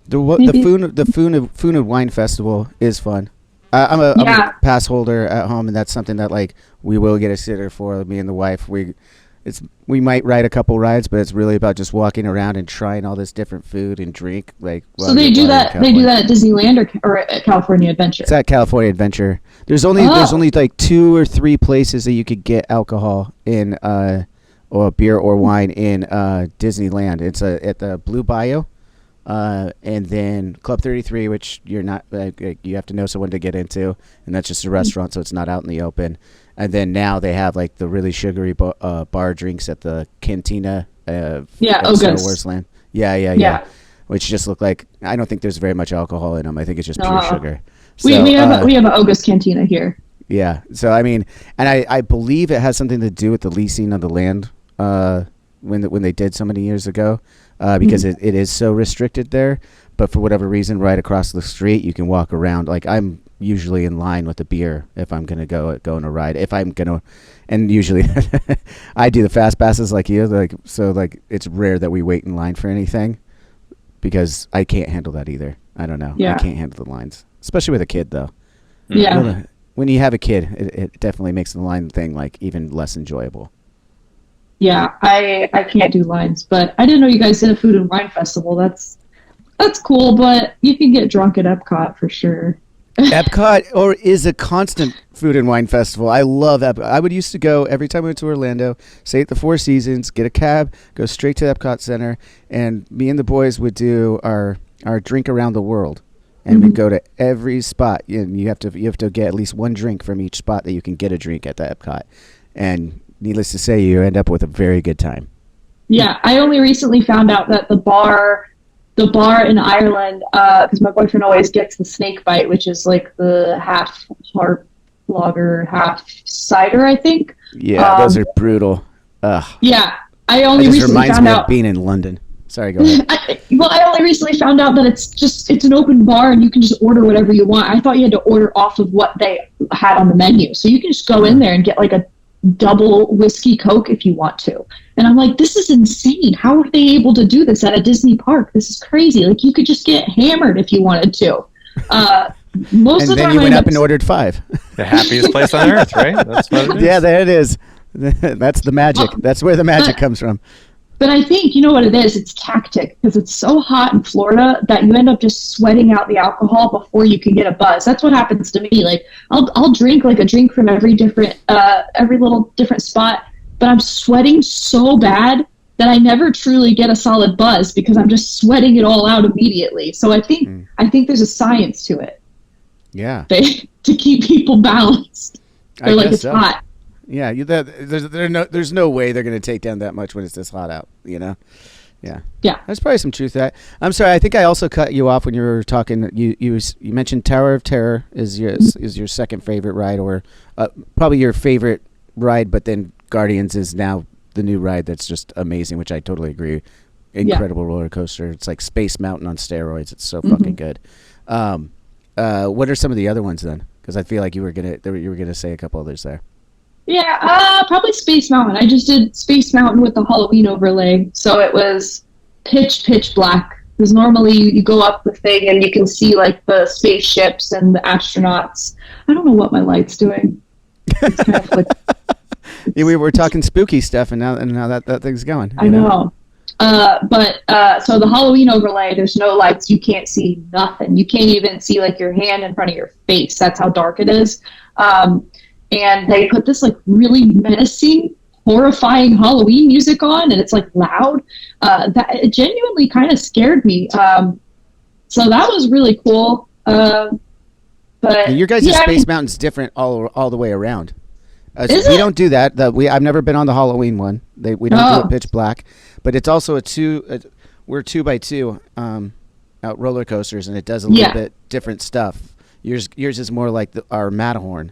The Food and Wine Festival is fun. I'm a pass holder at home, and that's something that like we will get a sitter for. Me and the wife. We might ride a couple rides, but it's really about just walking around and trying all this different food and drink. Like, so they do that. They do that at Disneyland or at California Adventure. It's at California Adventure. There's only like 2 or 3 places that you could get alcohol in, or beer or wine in Disneyland. It's at the Blue Bayou, and then Club 33, which you're not you have to know someone to get into, and that's just a restaurant, so it's not out in the open. And then now they have like the really sugary bar drinks at the Cantina. August. Land. Yeah. Which just look like, I don't think there's very much alcohol in them. I think it's just pure sugar. So, we have an August Cantina here. Yeah. So I mean, and I believe it has something to do with the leasing of the land when they did so many years ago, because it is so restricted there. But for whatever reason, right across the street, you can walk around. Like I'm usually in line with a beer if I'm gonna go on a ride. And usually I do the fast passes like you. So it's rare that we wait in line for anything, because I can't handle that either. I don't know. Yeah. I can't handle the lines, especially with a kid though. Yeah. When you have a kid, it definitely makes the line thing like even less enjoyable. Yeah, I can't do lines, but I didn't know you guys did a food and wine festival. That's cool, but you can get drunk at Epcot for sure. Epcot or is a constant food and wine festival. I love Epcot. I would used to go every time we went to Orlando, stay at the Four Seasons, get a cab, go straight to Epcot Center, and me and the boys would do our drink around the world, and we'd go to every spot. And you have to get at least one drink from each spot that you can get a drink at the Epcot, and needless to say, you end up with a very good time. Yeah, I only recently found out that the bar in Ireland, because my boyfriend always gets the snake bite, which is like the half hard lager, half cider, I think. Yeah, those are brutal. Ugh. Yeah, I only recently reminds found me out. of being in London. Sorry, go ahead. I only recently found out that it's an open bar and you can just order whatever you want. I thought you had to order off of what they had on the menu, so you can just go in there and get like a double whiskey Coke if you want to. And I'm like, this is insane. How are they able to do this at a Disney park? This is crazy. Like, you could just get hammered if you wanted to. Most and of the then time you went I up and ordered 5. The happiest place on earth, right? That's what it is. Yeah, there it is. That's the magic. That's where the magic comes from. But I think, you know what it is? It's tactic, because it's so hot in Florida that you end up just sweating out the alcohol before you can get a buzz. That's what happens to me. Like, I'll drink like a drink from every little different spot, but I'm sweating so bad that I never truly get a solid buzz because I'm just sweating it all out immediately. So I think there's a science to it. Yeah. To keep people balanced. They're like, it's hot. Yeah, there's no way they're going to take down that much when it's this hot out, you know? Yeah. Yeah. There's probably some truth to that. I'm sorry, I think I also cut you off when you were talking. You mentioned Tower of Terror is your second favorite ride, or probably your favorite ride, but then Guardians is now the new ride that's just amazing, which I totally agree. Incredible roller coaster. It's like Space Mountain on steroids. It's so fucking good. What are some of the other ones then? Because I feel like you were gonna say a couple others there. Yeah, probably Space Mountain. I just did Space Mountain with the Halloween overlay, so it was pitch black. Because normally you go up the thing and you can see like the spaceships and the astronauts. I don't know what my light's doing. It's kind of like, yeah, we were talking spooky stuff, and now that thing's going. I know. So the Halloween overlay, there's no lights. You can't see nothing. You can't even see like your hand in front of your face. That's how dark it is. And they put this like really menacing, horrifying Halloween music on, and it's like loud. That it genuinely kind of scared me. So that was really cool. But your guys' Space Mountain's different all the way around. We don't do that. I've never been on the Halloween one. We don't do it pitch black, but it's also we're 2x2 out roller coasters, and it does a little bit different stuff. Yours is more like our Matterhorn.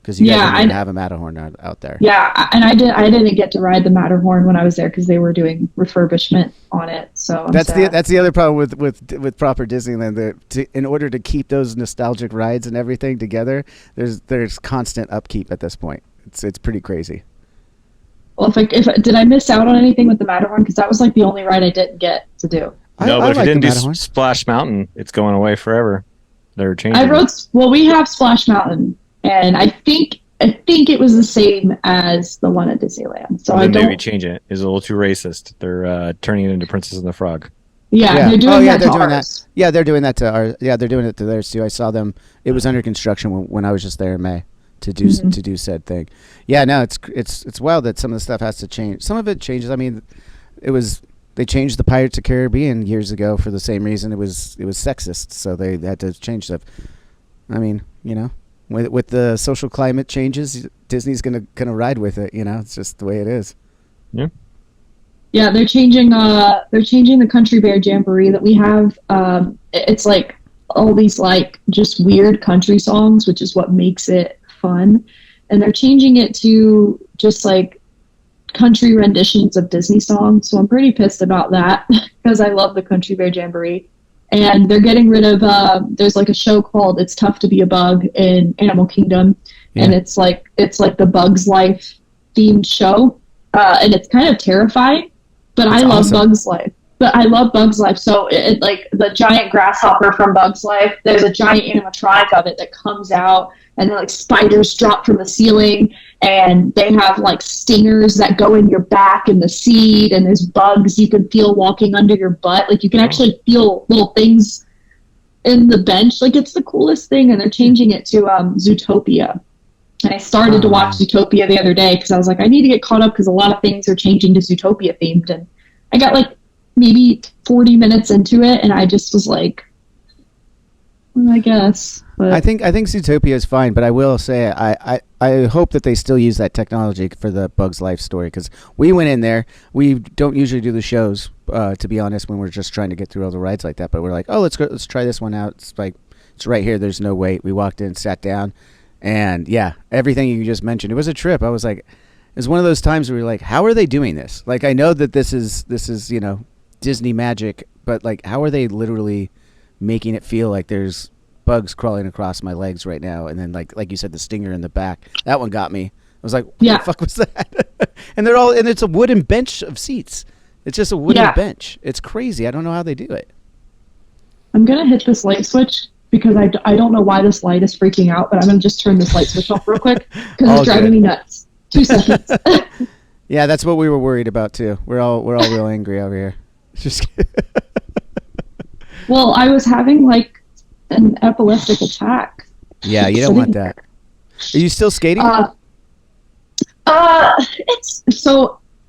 Because you guys didn't have a Matterhorn out there. Yeah, and I didn't get to ride the Matterhorn when I was there because they were doing refurbishment on it. So that's the other problem with proper Disneyland. In order to keep those nostalgic rides and everything together, there's constant upkeep at this point. It's pretty crazy. Well, if did I miss out on anything with the Matterhorn? Because that was like the only ride I didn't get to do. No, but if you didn't do Splash Mountain, it's going away forever. They're changing. We have Splash Mountain. And I think it was the same as the one at Disneyland. So I don't. Maybe change it. It's a little too racist. They're turning it into Princess and the Frog. Yeah. They're doing that to ours. Yeah, they're doing that to ours. Yeah, they're doing it to theirs too. I saw them. It was under construction when I was just there in May to do said thing. Yeah, no, it's wild that some of the stuff has to change. Some of it changes. I mean, they changed the Pirates of the Caribbean years ago for the same reason. It was sexist, so they had to change stuff. I mean, you know. With the social climate changes, Disney's gonna ride with it. You know, it's just the way it is. Yeah. Yeah, they're changing the Country Bear Jamboree that we have. It's like all these like just weird country songs, which is what makes it fun. And they're changing it to just like country renditions of Disney songs. So I'm pretty pissed about that because I love the Country Bear Jamboree. And they're getting rid of, there's like a show called It's Tough to Be a Bug in Animal Kingdom. Yeah. And it's like the Bug's Life themed show. And it's kind of terrifying, but I love Bug's Life. So it like the giant grasshopper from Bug's Life, there's a giant animatronic of it that comes out, and then like spiders drop from the ceiling, and they have like stingers that go in your back and the seat, and there's bugs you can feel walking under your butt. Like you can actually feel little things. in the bench. Like, it's the coolest thing, and they're changing it to Zootopia. And I started to watch Zootopia the other day because I was like, I need to get caught up because a lot of things are changing to Zootopia themed. And I got like maybe 40 minutes into it, and I just was like, well, I guess. But I think Zootopia is fine, but I will say I hope that they still use that technology for the Bugs Life story, because we went in there. We don't usually do the shows, to be honest, when we're just trying to get through all the rides like that. But we're like, oh, let's try this one out. It's like, it's right here. There's no wait. We walked in, sat down, and yeah, everything you just mentioned. It was a trip. I was like, it's one of those times where you're like, how are they doing this? Like, I know that this is Disney magic, but like, how are they literally making it feel like there's bugs crawling across my legs right now? And then like you said, the stinger in the back, that one got me. I was like, what the fuck was that? And it's a wooden bench of seats. It's just a wooden bench. It's crazy. I don't know how they do it. I'm gonna hit this light switch because I don't know why this light is freaking out, but I'm gonna just turn this light switch off real quick because it's driving me nuts. 2 seconds. Yeah, that's what we were worried about too. We're all real angry over here. Just well, I was having like an epileptic attack. Yeah, you don't want that. Are you still skating?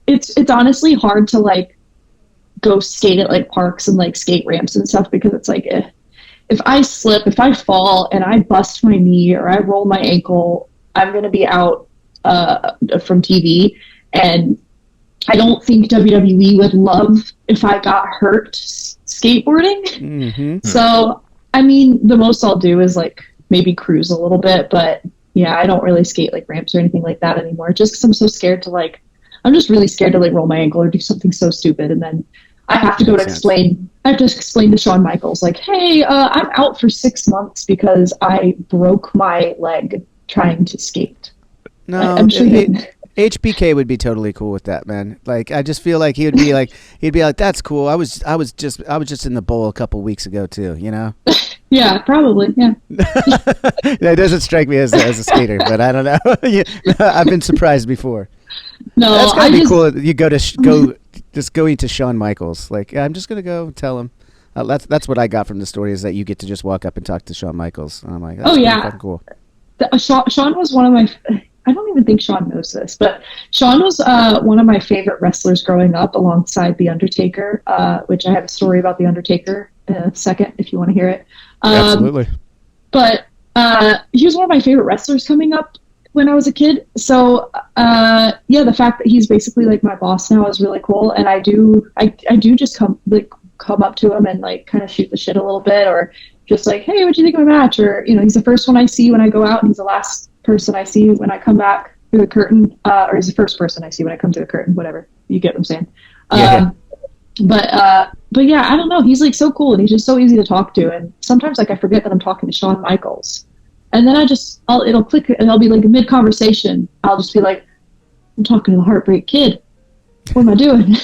It's honestly hard to like go skate at like parks and like skate ramps and stuff, because it's like if I slip, if I fall and I bust my knee or I roll my ankle, I'm gonna be out from TV. And I don't think WWE would love if I got hurt skateboarding. Mm-hmm. So, I mean, the most I'll do is like maybe cruise a little bit, but yeah, I don't really skate like ramps or anything like that anymore, just because I'm so scared to like, I'm just really scared to like roll my ankle or do something so stupid. And then I have to go to explain, I have to explain to Shawn Michaels, like, hey, I'm out for 6 months because I broke my leg trying to skate. No, I'm sure HBK would be totally cool with that, man. Like, I just feel like he'd be like, that's cool. I was just in the bowl a couple weeks ago too, you know? Yeah, probably. Yeah. That doesn't strike me as a skater, but I don't know. I've been surprised before. No, that's gotta be cool. You go to Shawn Michaels. Like, I'm just gonna go tell him. That's what I got from the story, is that you get to just walk up and talk to Shawn Michaels. And I'm like, that's fucking cool. Shawn was one of my. I don't even think Shawn knows this, but Shawn was one of my favorite wrestlers growing up, alongside The Undertaker, which I have a story about The Undertaker in a second if you want to hear it. Absolutely. But he was one of my favorite wrestlers coming up when I was a kid. So the fact that he's basically like my boss now is really cool. And I do just come up to him and like kind of shoot the shit a little bit, or just like, hey, what'd you think of my match? Or, he's the first one I see when I go out, and he's the last person I see when I come back through the curtain, or he's the first person I see when I come through the curtain, whatever. You get what I'm saying? Yeah. But yeah, I don't know. He's like so cool, and he's just so easy to talk to. And sometimes like I forget that I'm talking to Shawn Michaels, and then it'll click, and I'll be like mid conversation. I'll just be like, I'm talking to the Heartbreak Kid. What am I doing?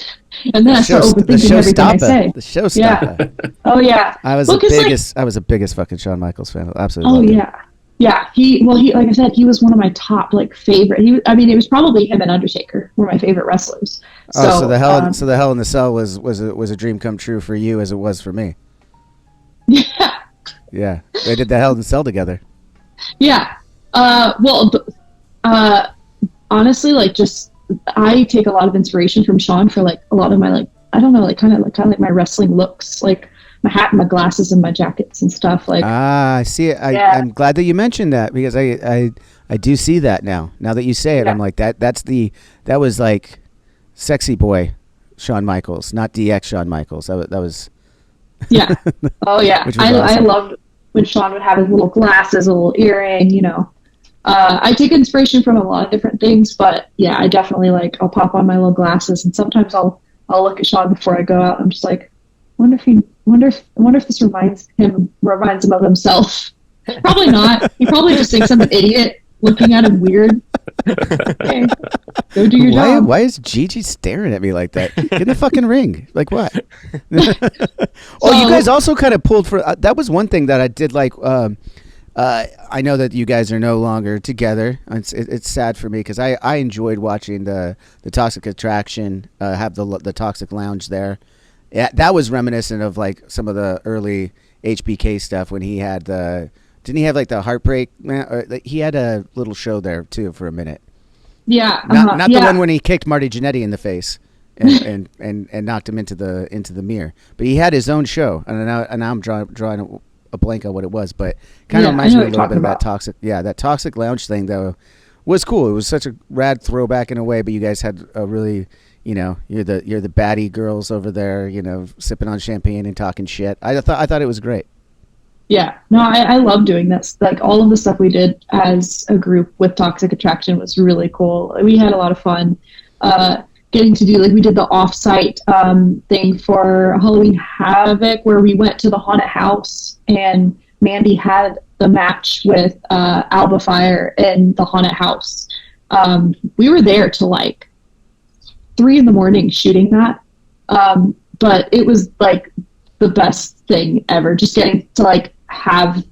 And then I start overthinking everything I say. The showstopper. Yeah. Oh yeah. I was the biggest fucking Shawn Michaels fan. Absolutely. Oh yeah. Yeah. He like I said, he was one of my top like favorite. It was probably him and Undertaker were my favorite wrestlers. So the Hell in the Cell was a dream come true for you, as it was for me. Yeah. Yeah. They did the Hell in the Cell together. Yeah. Honestly, like, just I take a lot of inspiration from Shawn for like a lot of my like, I don't know, like kind of like my wrestling looks, like my hat and my glasses and my jackets and stuff. Like, I see it. I'm glad that you mentioned that, because I do see that now. Now that you say it, I'm like, that was like sexy boy Shawn Michaels, not DX Shawn Michaels. That was. Yeah. Oh yeah. Awesome. I loved when Shawn would have his little glasses, a little earring, I take inspiration from a lot of different things, but yeah, I definitely I'll pop on my little glasses, and sometimes I'll look at Shawn before I go out. I'm just like, wonder if this reminds him of himself. Probably not. He probably just thinks I'm an idiot looking at him weird. Okay, go do your job. Why is Gigi staring at me like that? Get in the fucking ring. Like what? You guys also kind of pulled for. That was one thing that I did like. I know that you guys are no longer together. It's sad for me, because I enjoyed watching the Toxic Attraction have the Toxic Lounge there. Yeah, that was reminiscent of like some of the early HBK stuff when he had the. Didn't he have like the Heartbreak Man? Or, he had a little show there too for a minute. Yeah, not the one when he kicked Marty Jannetty in the face and knocked him into the mirror. But he had his own show, and now I'm drawing a blank on what it was, but kind of reminds me a little bit of that toxic. Yeah, that Toxic Lounge thing though was cool. It was such a rad throwback in a way, but you guys had a really, you're the baddie girls over there, sipping on champagne and talking shit. I thought it was great. Yeah, no, I love doing this. Like all of the stuff we did as a group with Toxic Attraction was really cool. We had a lot of fun getting to do, like we did the off-site thing for Halloween Havoc where we went to the haunted house and Mandy had the match with Alba Fire in the haunted house. We were there till like 3 a.m. shooting that. But it was like the best thing ever, just getting to like have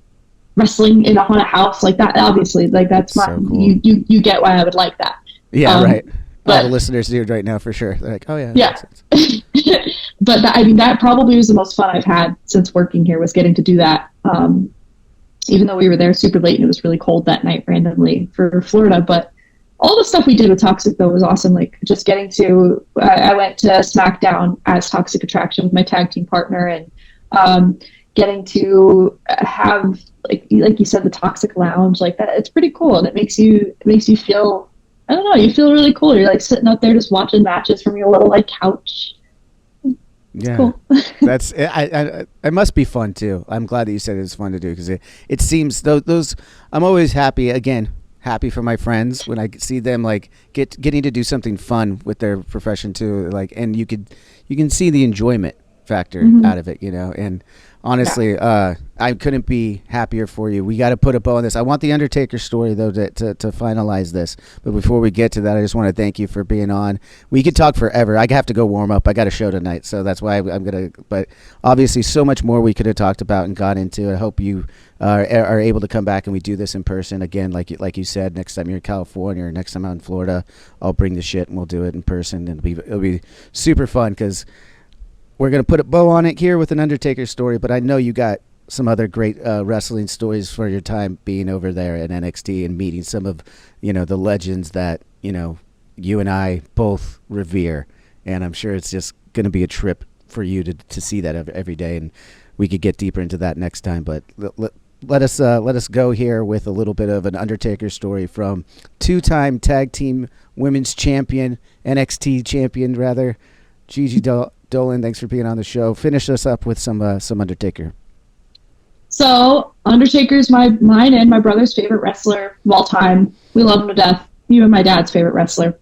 wrestling in a haunted house like that. Obviously, like that's my so cool. you get why I would like that. Yeah, right. All the listeners do right now for sure. They're like, oh yeah, yeah. But that probably was the most fun I've had since working here, was getting to do that. Even though we were there super late and it was really cold that night randomly for Florida, but all the stuff we did with Toxic though was awesome. Like just getting to, I went to SmackDown as Toxic Attraction with my tag team partner, and getting to have like you said, the Toxic Lounge like that. It's pretty cool, and it makes you feel, I don't know, you feel really cool. You're like sitting up there just watching matches from your little like couch. Yeah, cool. That's it must be fun too. I'm glad that you said it was fun to do, because it seems those I'm always happy for my friends when I see them like getting to do something fun with their profession too, like, and you can see the enjoyment factor out of it, and honestly, I couldn't be happier for you. We got to put a bow on this. I want the Undertaker story though to finalize this, but before we get to that, I just want to thank you for being on. We could talk forever. I have to go warm up. I got a show tonight, so that's why I'm gonna, but obviously so much more we could have talked about and got into. I hope you are able to come back and we do this in person again, like you said, next time you're in California or next time out in Florida. I'll bring the shit and we'll do it in person, and it'll be super fun, because we're going to put a bow on it here with an Undertaker story, but I know you got some other great wrestling stories for your time being over there at NXT and meeting some of, the legends that, you and I both revere. And I'm sure it's just going to be a trip for you to see that every day. And we could get deeper into that next time. But let us go here with a little bit of an Undertaker story from two-time tag team women's champion, NXT champion rather, Gigi Dolin. Thanks for being on the show. Finish us up with some Undertaker. So Undertaker's mine and my brother's favorite wrestler of all time. We love him to death. Even my dad's favorite wrestler.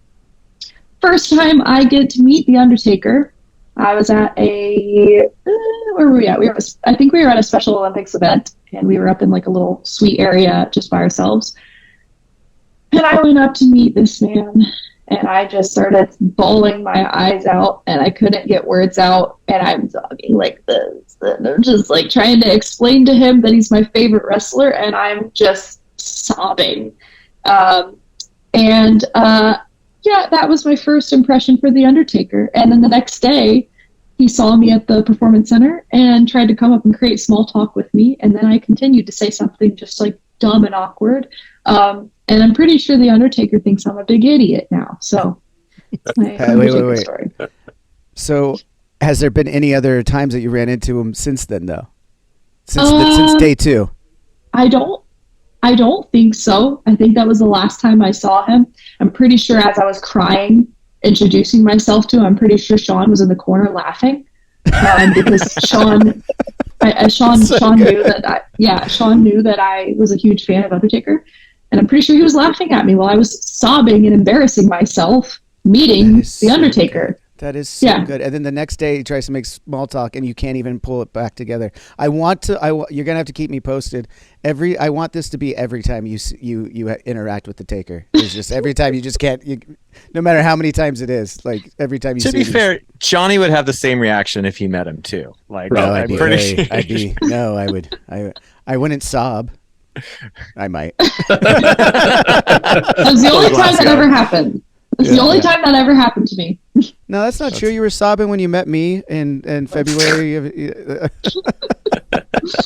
First time I get to meet the Undertaker, I was at where were we at? I think we were at a Special Olympics event, and we were up in like a little suite area just by ourselves. And I went up to meet this man, and I just started bawling my eyes out, and I couldn't get words out, and I'm talking like this, and I'm just like trying to explain to him that he's my favorite wrestler, and I'm just sobbing. Yeah, that was my first impression for The Undertaker. And then the next day, he saw me at the Performance Center and tried to come up and create small talk with me, and then I continued to say something just like dumb and awkward. And I'm pretty sure The Undertaker thinks I'm a big idiot now. So, wait. Story. So, has there been any other times that you ran into him since then, though? Since day two? I don't think so. I think that was the last time I saw him. I'm pretty sure as I was crying, introducing myself to him, I'm pretty sure Sean was in the corner laughing because Sean knew that I was a huge fan of Undertaker, and I'm pretty sure he was laughing at me while I was sobbing and embarrassing myself meeting the Undertaker. That is so good. And then the next day he tries to make small talk and you can't even pull it back together. You're going to have to keep me posted. I want this to be every time you interact with the Taker. It's just every time you just can't, no matter how many times it is, like every time you see him. To be fair, Johnny would have the same reaction if he met him too. Like, no, I wouldn't sob. I might. That was the only time that ever happened. It's the only time that ever happened to me. No, that's not true. You were sobbing when you met me in February.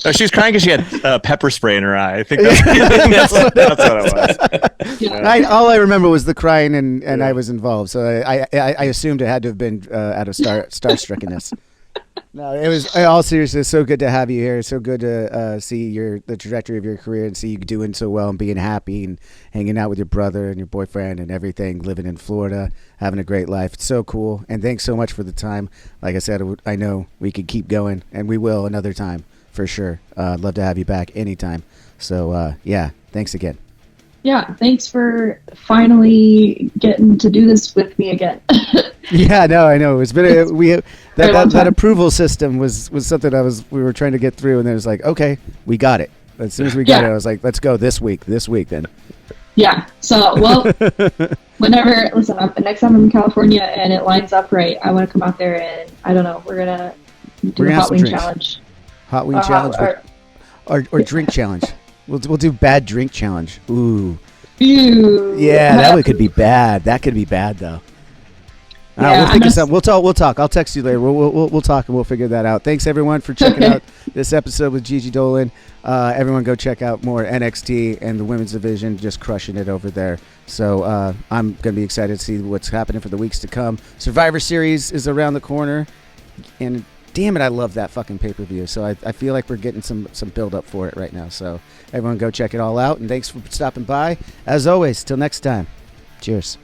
Oh, she was crying because she had pepper spray in her eye. I think that's what it was. Yeah. All I remember was the crying, and I was involved, so I assumed it had to have been out of starstruckenness. No, it was, in all seriousness, so good to have you here. So good to see the trajectory of your career and see you doing so well and being happy and hanging out with your brother and your boyfriend and everything, living in Florida, having a great life. It's so cool. And thanks so much for the time. Like I said, I know we could keep going, and we will another time for sure. I'd love to have you back anytime. So, yeah, thanks again. Yeah, thanks for finally getting to do this with me again. Yeah, no, I know. It's been that approval system was something we were trying to get through, and then it was like, okay, we got it. As soon as we got it, I was like, let's go this week then. Yeah. So, well, listen, next time I'm in California and it lines up right, I want to come out there and I don't know, we're gonna do a hot wing challenge. Hot wing challenge, or drink challenge. We'll do bad drink challenge. Ooh. Ew. Yeah, that one could be bad. That could be bad though. We'll think of something. We'll talk. I'll text you later. We'll talk and we'll figure that out. Thanks everyone for checking out this episode with Gigi Dolin. Everyone go check out more NXT and the women's division, just crushing it over there. So I'm gonna be excited to see what's happening for the weeks to come. Survivor Series is around the corner, and damn it, I love that fucking pay-per-view. So I feel like we're getting some build up for it right now. So everyone go check it all out, and thanks for stopping by. As always, till next time. Cheers.